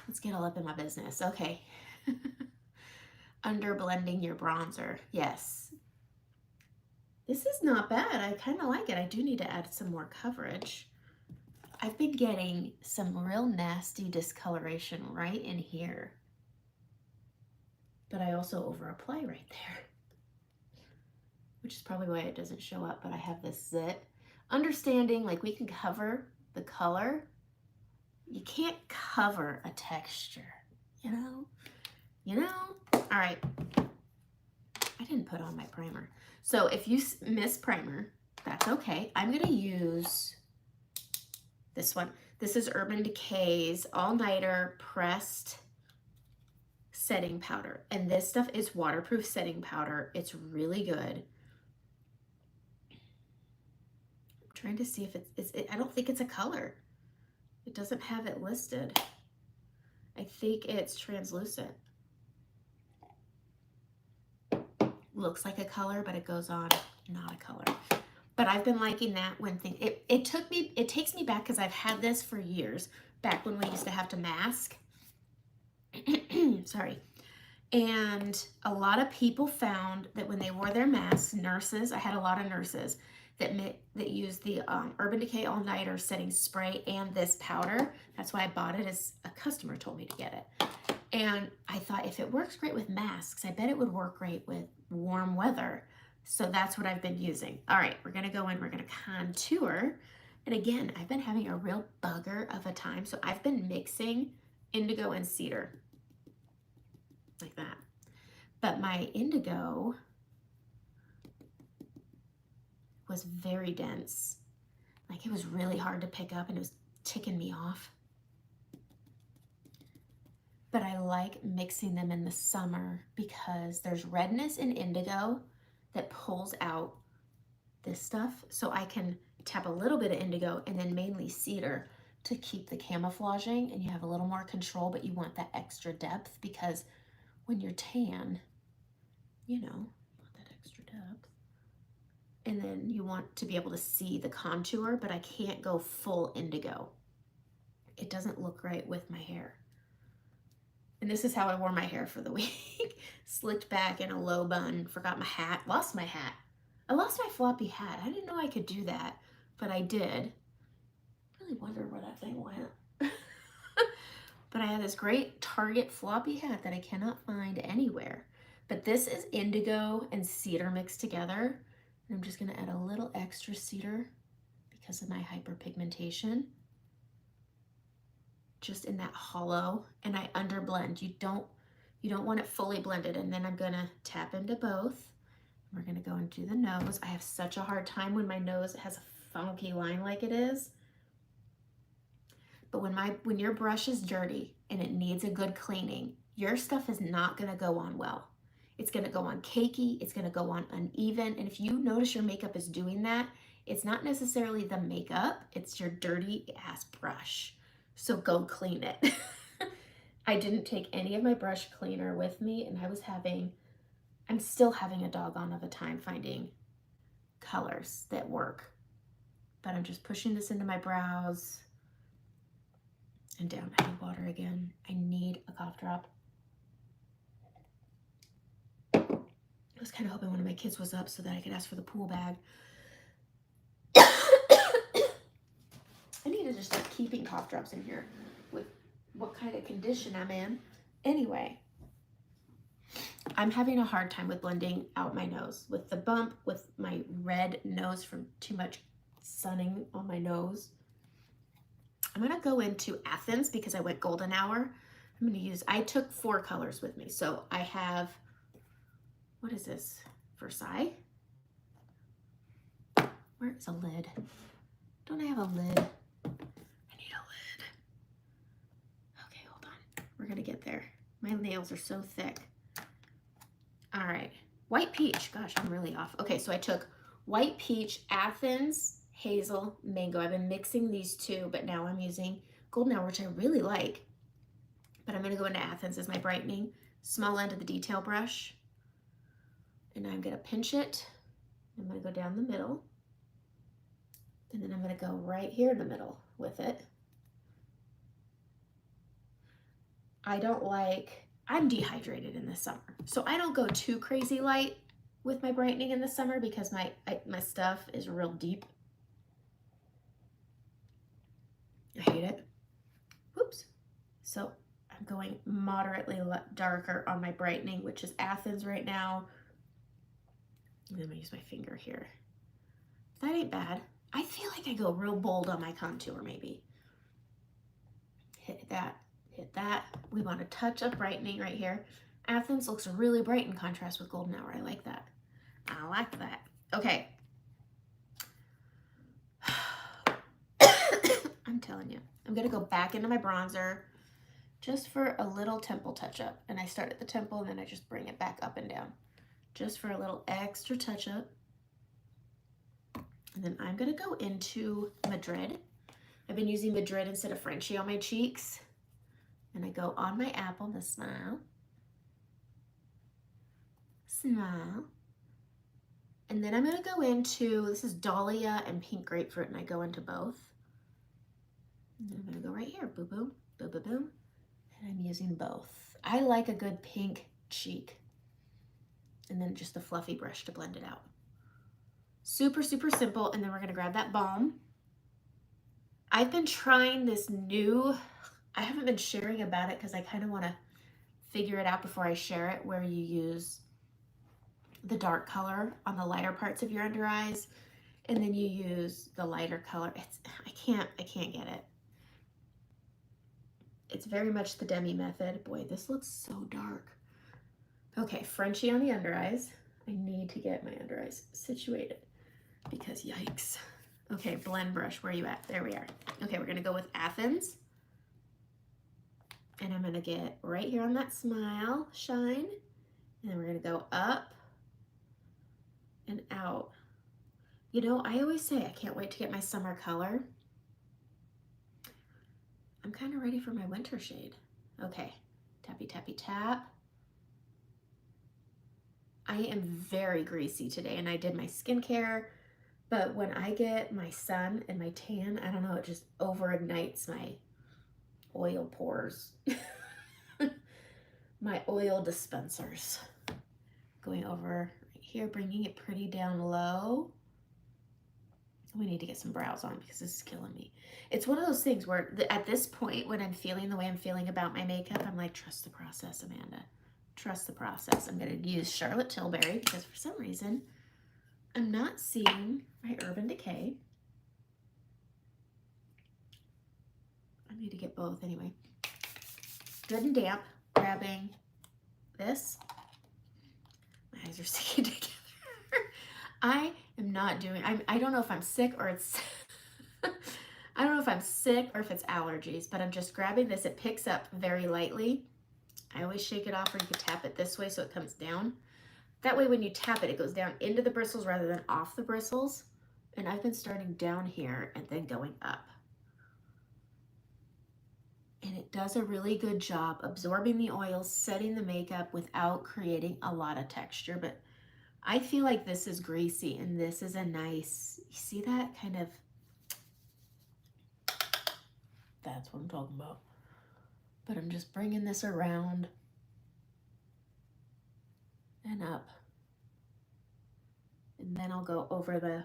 Let's get all up in my business. Okay. Under blending your bronzer. Yes. This is not bad. I kind of like it. I do need to add some more coverage. I've been getting some real nasty discoloration right in here. But I also over apply right there, which is probably why it doesn't show up, but I have this zit. Understanding, like, we can cover the color. You can't cover a texture, you know? All right. I didn't put on my primer. So if you miss primer, that's okay. I'm gonna use this one. This is Urban Decay's All Nighter Pressed Setting Powder. And this stuff is waterproof setting powder. It's really good. I'm trying to see if I don't think it's a color. It doesn't have it listed. I think it's translucent. Looks like a color, but it goes on not a color. But I've been liking that when it takes me back, because I've had this for years, back when we used to have to mask. Sorry. And a lot of people found that when they wore their masks, nurses, I had a lot of nurses that used the Urban Decay All Nighter setting spray and this powder. That's why I bought it, as a customer told me to get it. And I thought, if it works great with masks, I bet it would work great with warm weather. So that's what I've been using. All right, we're gonna go in, we're gonna contour. And again, I've been having a real bugger of a time. So I've been mixing indigo and cedar, like that. But my indigo was very dense. Like, it was really hard to pick up and it was ticking me off. But I like mixing them in the summer because there's redness in indigo that pulls out this stuff. So I can tap a little bit of indigo and then mainly cedar to keep the camouflaging, and you have a little more control, but you want that extra depth, because when you're tan, you know, you want that extra depth. And then you want to be able to see the contour, but I can't go full indigo. It doesn't look right with my hair. And this is how I wore my hair for the week. Slicked back in a low bun, forgot my hat, lost my hat. I lost my floppy hat. I didn't know I could do that, but I did. Really wonder where that thing went. But I had this great Target floppy hat that I cannot find anywhere. But this is indigo and cedar mixed together. And I'm just gonna add a little extra cedar because of my hyperpigmentation. Just in that hollow, and I underblend. You don't want it fully blended. And then I'm gonna tap into both. We're gonna go into the nose. I have such a hard time when my nose has a funky line like it is. But when your brush is dirty and it needs a good cleaning, your stuff is not gonna go on well. It's gonna go on cakey, it's gonna go on uneven. And if you notice your makeup is doing that, it's not necessarily the makeup, it's your dirty ass brush. So go clean it. I didn't take any of my brush cleaner with me, and I'm still having a doggone of a time finding colors that work. But I'm just pushing this into my brows and down. I need water again. I need a cough drop. I was kind of hoping one of my kids was up so that I could ask for the pool bag. I need to just start keeping cough drops in here with what kind of condition I'm in. Anyway, I'm having a hard time with blending out my nose, with the bump, with my red nose from too much sunning on my nose. I'm gonna go into Athens because I went golden hour. I took 4 colors with me. So I have, what is this? Versailles? Where is a lid? Don't I have a lid? We're gonna get there. My nails are so thick. All right, white peach. Gosh, I'm really off. Okay, so I took white peach, Athens, hazel, mango. I've been mixing these two, but now I'm using golden hour, which I really like. But I'm gonna go into Athens as my brightening. Small end of the detail brush. And I'm gonna pinch it. I'm gonna go down the middle. And then I'm gonna go right here in the middle with it. I'm dehydrated in the summer, so I don't go too crazy light with my brightening in the summer because my stuff is real deep. I hate it. Whoops. So I'm going moderately darker on my brightening, which is Athens right now. And then I'm gonna use my finger here. That ain't bad. I feel like I go real bold on my contour maybe. Hit that. Hit that. We want to touch up brightening right here. Athens looks really bright in contrast with golden hour. I like that. I like that. Okay. I'm telling you, I'm going to go back into my bronzer just for a little temple touch up. And I start at the temple and then I just bring it back up and down just for a little extra touch up. And then I'm going to go into Madrid. I've been using Madrid instead of Frenchie on my cheeks. And I go on my apple, the smile. Smile. And then I'm going to go into, this is Dahlia and Pink Grapefruit, and I go into both. And then I'm going to go right here, boom, boom, boom, boom, boom. And I'm using both. I like a good pink cheek. And then just the fluffy brush to blend it out. Super, super simple. And then we're going to grab that balm. I've been trying this new, I haven't been sharing about it because I kind of want to figure it out before I share it, where you use the dark color on the lighter parts of your under eyes and then you use the lighter color. I can't get it. It's very much the demi method. Boy, this looks so dark. Okay, Frenchie on the under eyes. I need to get my under eyes situated because yikes. Okay, blend brush, where are you at? There we are. Okay, we're gonna go with Athens. And I'm gonna get right here on that smile shine. And then we're gonna go up and out. You know, I always say I can't wait to get my summer color. I'm kind of ready for my winter shade. Okay, tappy, tappy, tap. I am very greasy today and I did my skincare, but when I get my sun and my tan, I don't know, it just overignites my oil pores. My oil dispensers. Going over right here, bringing it pretty down low. We need to get some brows on because this is killing me. It's one of those things where at this point, when I'm feeling the way I'm feeling about my makeup, I'm like, trust the process, Amanda. Trust the process. I'm going to use Charlotte Tilbury because for some reason, I'm not seeing my Urban Decay. I need to get both anyway. Good and damp. Grabbing this. My eyes are sticking together. I am not doing, I don't know if I'm sick or it's, I don't know if I'm sick or if it's allergies, but I'm just grabbing this. It picks up very lightly. I always shake it off, or you can tap it this way so it comes down. That way when you tap it, it goes down into the bristles rather than off the bristles. And I've been starting down here and then going up. And it does a really good job absorbing the oil, setting the makeup without creating a lot of texture. But I feel like this is greasy and this is a nice, you see that kind of, that's what I'm talking about. But I'm just bringing this around and up. And then I'll go over the,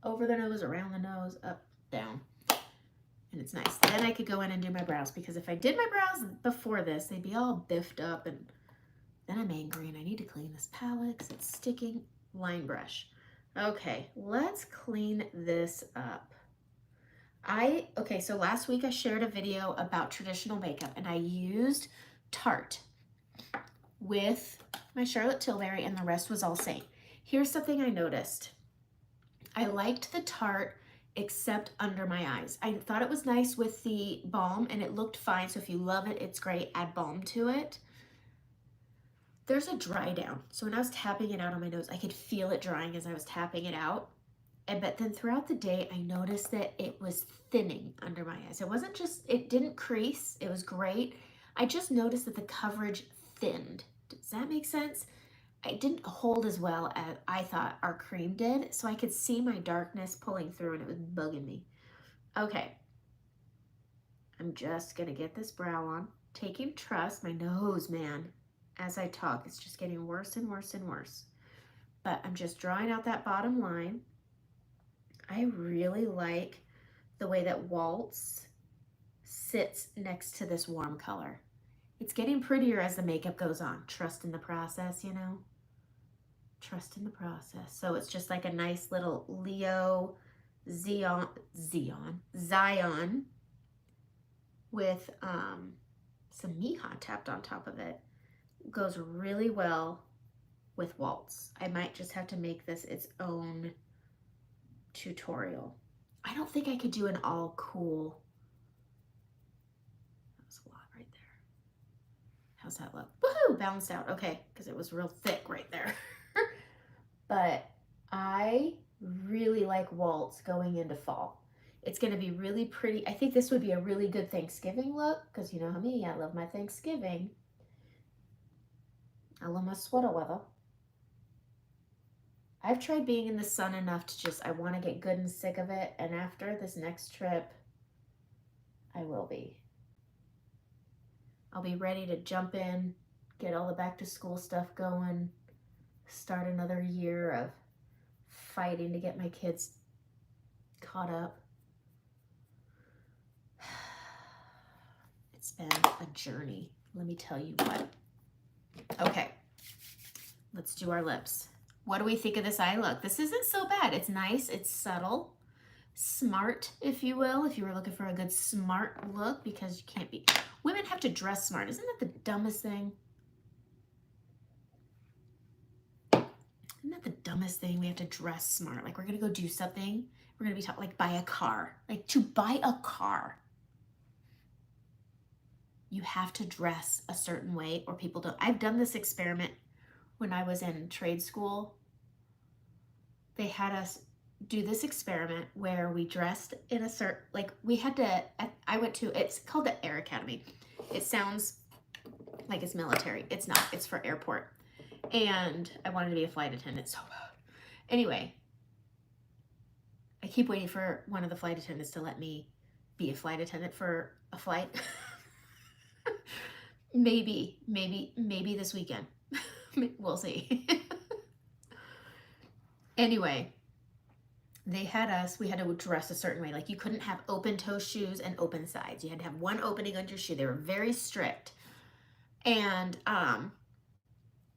over the nose, around the nose, up, down. And it's nice. Then I could go in and do my brows, because if I did my brows before this, they'd be all biffed up and then I'm angry and I need to clean this palette because it's sticking. Line brush. Okay, let's clean this up. Okay, so last week I shared a video about traditional makeup and I used Tarte with my Charlotte Tilbury and the rest was all same. Here's something I noticed. I liked the Tarte except under my eyes. I thought it was nice with the balm and it looked fine. So if you love it, it's great. Add balm to it. there's a dry down. So when I was tapping it out on my nose, I could feel it drying as I was tapping it out. But then throughout the day, I noticed that it was thinning under my eyes. It wasn't just, it didn't crease. It was great. I just noticed that the coverage thinned. Does that make sense? It didn't hold as well as I thought our cream did. So I could see my darkness pulling through and it was bugging me. Okay. I'm just going to get this brow on. Taking Trust, my nose, man. As I talk, it's just getting worse and worse and worse. But I'm just drawing out that bottom line. I really like the way that Waltz sits next to this warm color. It's getting prettier as the makeup goes on. Trust in the process, you know? Trust in the process. So it's just like a nice little Leo Zion with some Miha tapped on top of it. Goes really well with Waltz. I might just have to make this its own tutorial. I don't think I could do an all cool. That was a lot right there. How's that look? Woohoo! Balanced out. Okay, because it was real thick right there. But I really like Waltz going into fall. It's going to be really pretty. I think this would be a really good Thanksgiving look because you know how me, I love my Thanksgiving. I love my sweater weather. I've tried being in the sun enough to just, I want to get good and sick of it. And after this next trip, I will be. I'll be ready to jump in, get all the back to school stuff going, start another year of fighting to get my kids caught up. It's been a journey, let me tell you what. Okay, let's do our lips. What do we think of this eye look? This isn't so bad. It's nice, it's subtle, smart, if you will, if you were looking for a good smart look, because you can't be, women have to dress smart. Isn't that the dumbest thing? Isn't that the dumbest thing? We have to dress smart. Like we're gonna go do something. We're gonna be taught, like buy a car. Like to buy a car, you have to dress a certain way or people don't. I've done this experiment when I was in trade school. They had us do this experiment where we dressed in a certain, like we had to, I went to, it's called the Air Academy. It sounds like it's military. It's not, it's for airport. And I wanted to be a flight attendant so bad. Anyway, I keep waiting for one of the flight attendants to let me be a flight attendant for a flight. maybe this weekend. We'll see. Anyway, they had us, we had to dress a certain way. Like you couldn't have open toe shoes and open sides. You had to have one opening on your shoe. They were very strict. And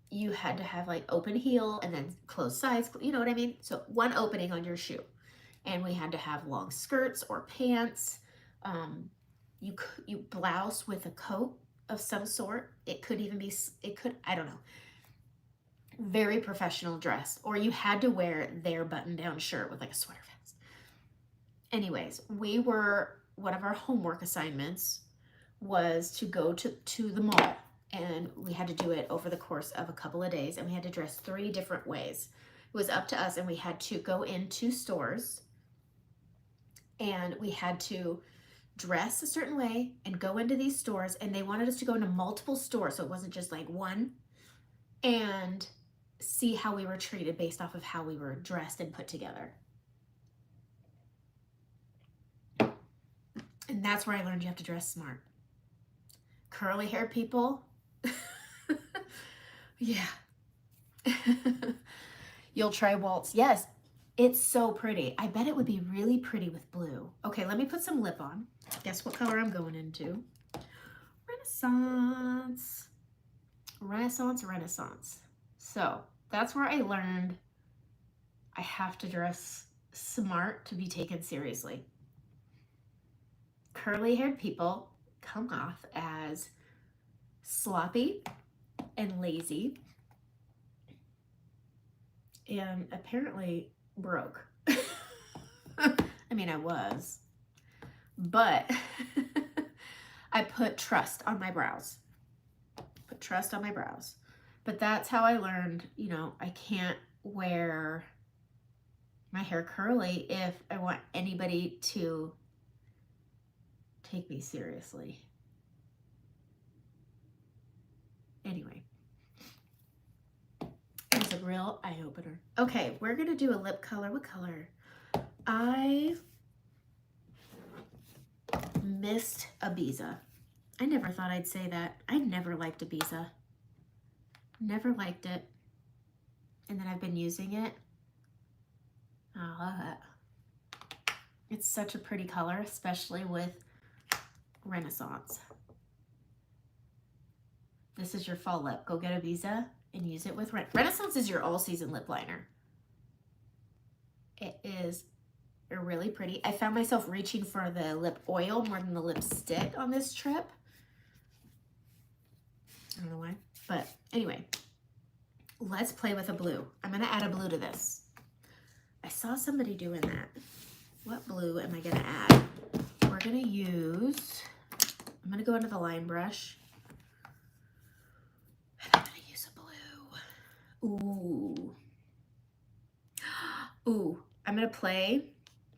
you had to have like open heel and then closed sides. You know what I mean? So one opening on your shoe. And we had to have long skirts or pants. You blouse with a coat of some sort. It could even be, I don't know. Very professional dress, or you had to wear their button-down shirt with like a sweater vest. Anyways, one of our homework assignments was to go to the mall, and we had to do it over the course of a couple of days, and we had to dress 3 different ways. It was up to us, and we had to go into stores, and we had to dress a certain way and go into these stores, and they wanted us to go into multiple stores, so it wasn't just like one, and see how we were treated based off of how we were dressed and put together. And that's where I learned you have to dress smart. Curly hair people, yeah. You'll try Waltz. Yes, it's so pretty. I bet it would be really pretty with blue. Okay, let me put some lip on. Guess what color I'm going into? Renaissance. Renaissance, Renaissance. So that's where I learned I have to dress smart to be taken seriously. Curly haired people come off as sloppy and lazy and apparently broke. I mean, I was, but I put trust on my brows. Put trust on my brows. But that's how I learned, you know, I can't wear my hair curly if I want anybody to take me seriously. Anyway, it was a real eye-opener. Okay, we're gonna do a lip color. What color? I missed Ibiza. I never thought I'd say that. I never liked Ibiza. Never liked it. And then I've been using it. I love it. It's such a pretty color, especially with Renaissance. This is your fall lip. Go get Ibiza and use it with Renaissance is your all-season lip liner. It is really pretty. I found myself reaching for the lip oil more than the lipstick on this trip. I don't know why, but anyway, let's play with a blue. I'm gonna add a blue to this. I saw somebody doing that. What blue am I gonna add? We're gonna use, I'm gonna go into the line brush. And I'm gonna use a blue. Ooh. Ooh, I'm gonna play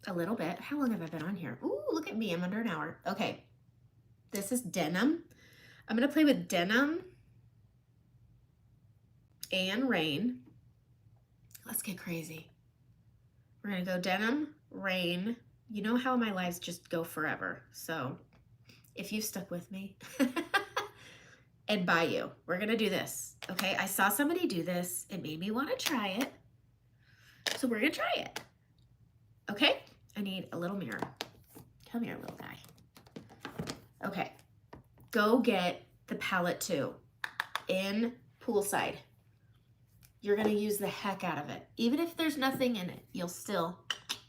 a little bit. How long have I been on here? Ooh, look at me, I'm under an hour. Okay, this is Denim. I'm gonna play with Denim and Rain. Let's get crazy. We're gonna go Denim, Rain. You know how my lives just go forever. So if you've stuck with me, and Bayou, we're gonna do this, okay? I saw somebody do this. It made me wanna try it. So we're gonna try it, okay? I need a little mirror. Come here, little guy. Okay, go get the palette too in Poolside. You're gonna use the heck out of it. Even if there's nothing in it, you'll still,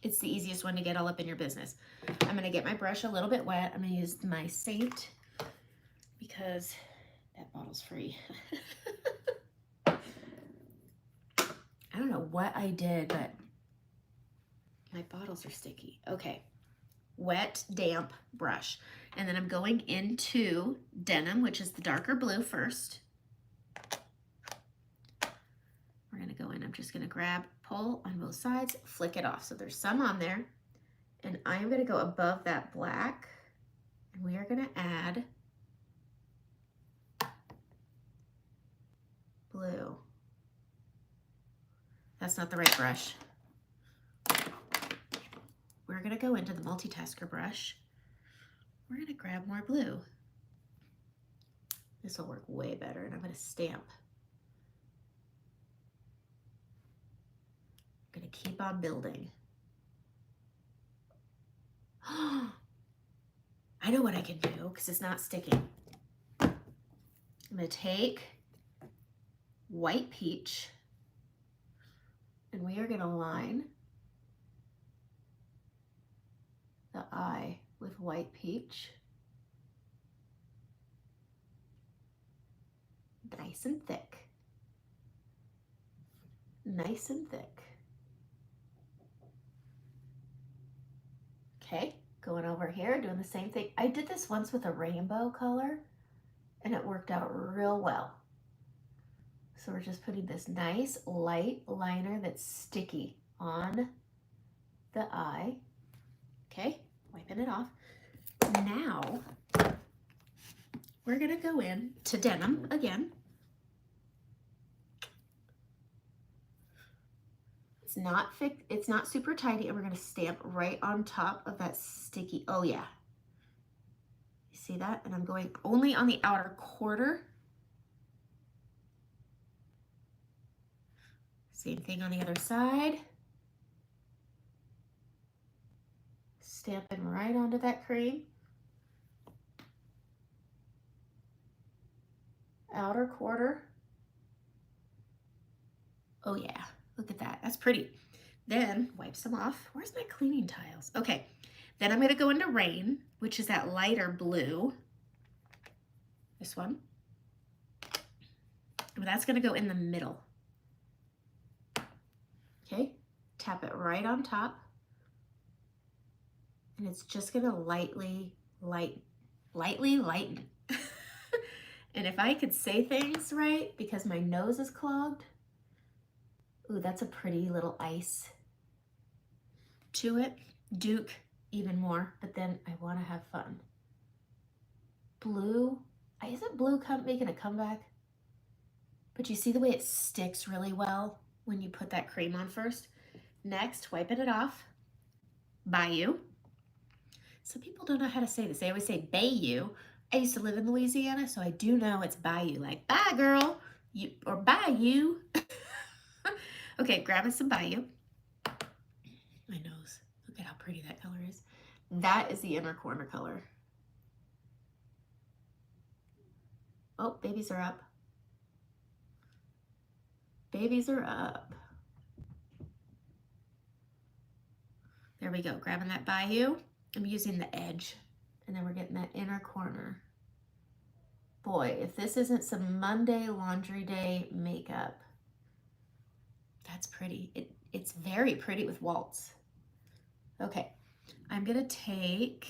it's the easiest one to get all up in your business. I'm gonna get my brush a little bit wet. I'm gonna use my Saint because that bottle's free. I don't know what I did, but my bottles are sticky. Okay, wet, damp brush. And then I'm going into Denim, which is the darker blue first. We're gonna go in, I'm just gonna grab, pull on both sides, flick it off. So there's some on there. And I'm gonna go above that black, and we are gonna add blue. That's not the right brush. We're gonna go into the multitasker brush. We're gonna grab more blue. This will work way better, and I'm gonna stamp. I'm gonna keep on building. I know what I can do because it's not sticking. I'm gonna take White Peach, and we are gonna line the eye with White Peach. Nice and thick. Nice and thick. Okay, going over here, doing the same thing. I did this once with a rainbow color, and it worked out real well. So we're just putting this nice light liner that's sticky on the eye. Okay, wiping it off. Now, we're gonna go in to Denim again. It's not super tidy, and we're gonna stamp right on top of that sticky, oh yeah. You see that? And I'm going only on the outer quarter. Same thing on the other side. Stamping right onto that cream. Outer quarter. Oh yeah, look at that, that's pretty. Then wipe some off. Where's my cleaning tiles? Okay, then I'm gonna go into Rain, which is that lighter blue. This one. And that's gonna go in the middle. Okay, tap it right on top. And it's just gonna lightly lighten. And if I could say things right, because my nose is clogged, ooh, that's a pretty little ice to it. Duke even more, but then I want to have fun. Blue, isn't blue making a comeback? But you see the way it sticks really well when you put that cream on first? Next, wiping it off. Bayou. Some people don't know how to say this. They always say Bayou. I used to live in Louisiana, so I do know it's Bayou. Like, bye, girl. You, or Bayou. Okay, grabbing some Bayou. My nose. Look at how pretty that color is. That is the inner corner color. Oh, babies are up. Babies are up. There we go, grabbing that Bayou. I'm using the edge, and then we're getting that inner corner. Boy, if this isn't some Monday laundry day makeup, that's pretty. It's very pretty with waltz. Okay, I'm gonna take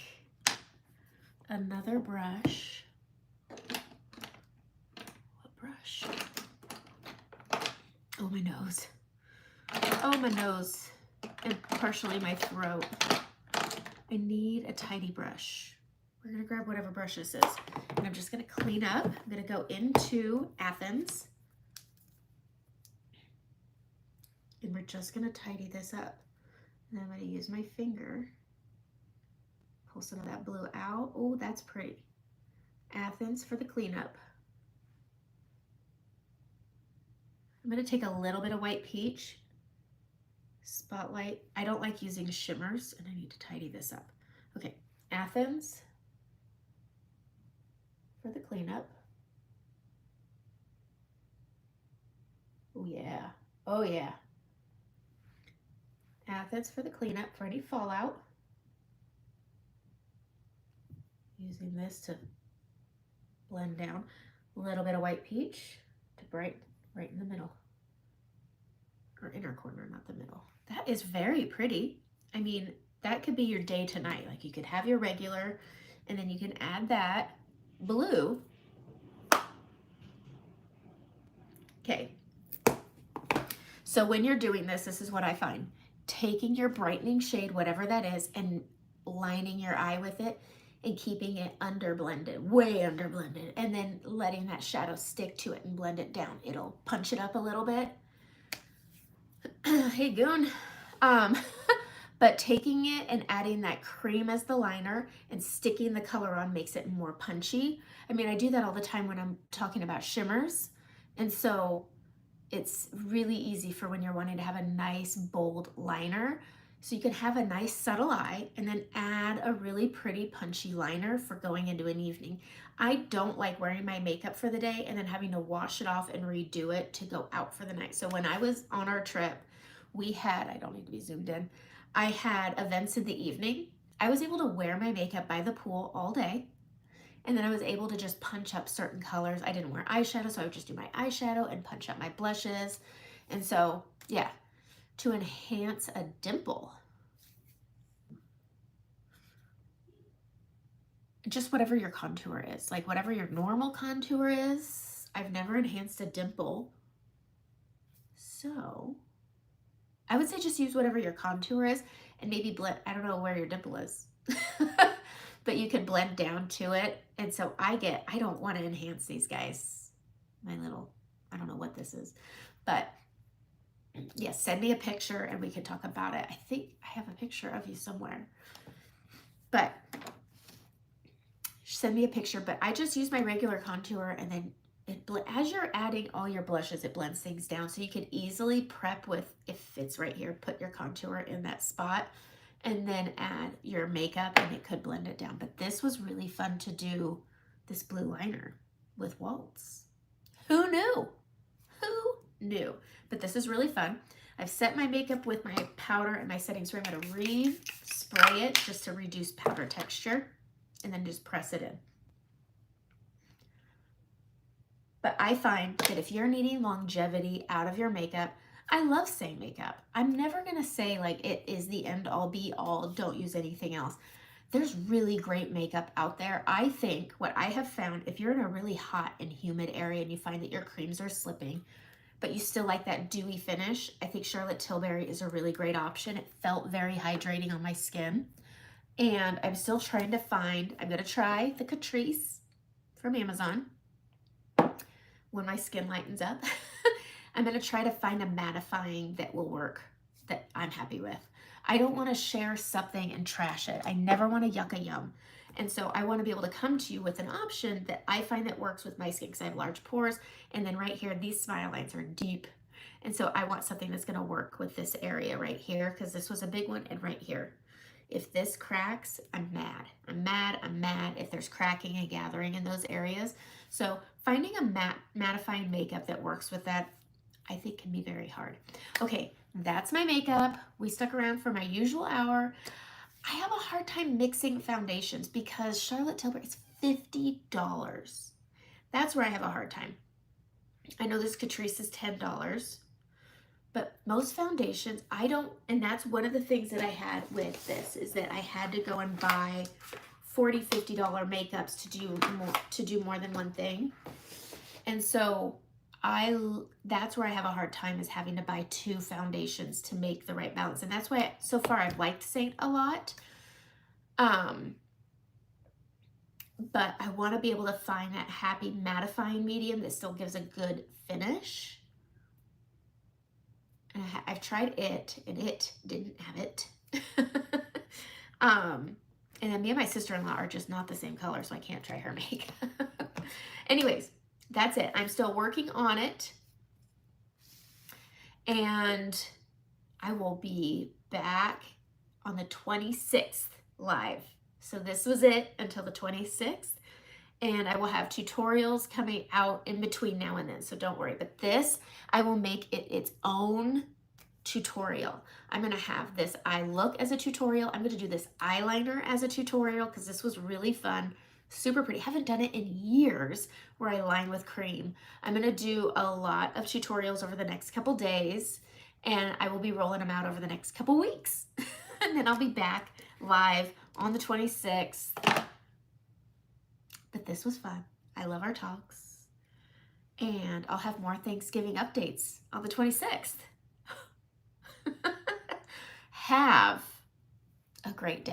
another brush. What brush? Oh, my nose. Oh, my nose. And partially my throat. I need a tidy brush. We're gonna grab whatever brush this is. And I'm just gonna clean up. I'm gonna go into Athens. And we're just gonna tidy this up. And I'm gonna use my finger. Pull some of that blue out. Oh, that's pretty. Athens for the cleanup. I'm gonna take a little bit of white peach. Spotlight. I don't like using shimmers, and I need to tidy this up. Okay, Athens for the cleanup. Oh yeah, oh yeah. Athens for the cleanup for any fallout. Using this to blend down. A little bit of white peach to brighten right in the middle. Or inner corner, not the middle. That is very pretty. I mean, that could be your day tonight. Like, you could have your regular, and then you can add that blue. Okay. So when you're doing this, this is what I find. Taking your brightening shade, whatever that is, and lining your eye with it and keeping it underblended, way underblended, and then letting that shadow stick to it and blend it down. It'll punch it up a little bit. Hey, goon. But taking it and adding that cream as the liner and sticking the color on makes it more punchy. I mean, I do that all the time when I'm talking about shimmers. And so it's really easy for when you're wanting to have a nice, bold liner. So you can have a nice, subtle eye and then add a really pretty, punchy liner for going into an evening. I don't like wearing my makeup for the day and then having to wash it off and redo it to go out for the night. So when I was on our trip, we had, I don't need to be zoomed in, I had events in the evening. I was able to wear my makeup by the pool all day. And then I was able to just punch up certain colors. I didn't wear eyeshadow, so I would just do my eyeshadow and punch up my blushes. And so, yeah, to enhance a dimple. Just whatever your contour is, like whatever your normal contour is. I've never enhanced a dimple. So I would say just use whatever your contour is and maybe blend. I don't know where your dimple is, but you can blend down to it. And so I don't want to enhance these guys. My little, I don't know what this is, but yes, send me a picture and we can talk about it. I think I have a picture of you somewhere, but send me a picture. But I just use my regular contour, and then as you're adding all your blushes, it blends things down. So you can easily prep with, if it's right here, put your contour in that spot and then add your makeup and it could blend it down. But this was really fun to do, this blue liner with Waltz. Who knew? Who knew? But this is really fun. I've set my makeup with my powder and my setting spray. I'm going to re-spray it just to reduce powder texture and then just press it in. But I find that if you're needing longevity out of your makeup, I love saying makeup. I'm never going to say like it is the end all be all, don't use anything else. There's really great makeup out there. I think what I have found, if you're in a really hot and humid area and you find that your creams are slipping, but you still like that dewy finish, I think Charlotte Tilbury is a really great option. It felt very hydrating on my skin. And I'm still trying to find, I'm gonna try the Catrice from Amazon when my skin lightens up. I'm gonna try to find a mattifying that will work, that I'm happy with. I don't wanna share something and trash it. I never wanna yuck a yum. And so I wanna be able to come to you with an option that I find that works with my skin, because I have large pores, and then right here, these smile lines are deep. And so I want something that's gonna work with this area right here, because this was a big one, and right here. If this cracks, I'm mad. I'm mad, I'm mad if there's cracking and gathering in those areas. So finding a mattifying makeup that works with that, I think, can be very hard. Okay, that's my makeup. We stuck around for my usual hour. I have a hard time mixing foundations because Charlotte Tilbury is $50. That's where I have a hard time. I know this Catrice is $10. But most foundations, I don't, and that's one of the things that I had with this, is that I had to go and buy $40, $50 makeups to do more than one thing. And so that's where I have a hard time, is having to buy 2 foundations to make the right balance. And that's why so far I've liked Saint a lot. But I want to be able to find that happy mattifying medium that still gives a good finish. I've tried it, and it didn't have it. And then me and my sister-in-law are just not the same color, so I can't try her makeup. Anyways, that's it. I'm still working on it. And I will be back on the 26th live. So this was it until the 26th. And I will have tutorials coming out in between now and then, so don't worry. But this, I will make it its own tutorial. I'm gonna have this eye look as a tutorial. I'm gonna do this eyeliner as a tutorial, because this was really fun, super pretty. Haven't done it in years, where I line with cream. I'm gonna do a lot of tutorials over the next couple days, and I will be rolling them out over the next couple weeks. And then I'll be back live on the 26th. But this was fun. I love our talks. And I'll have more Thanksgiving updates on the 26th. Have a great day.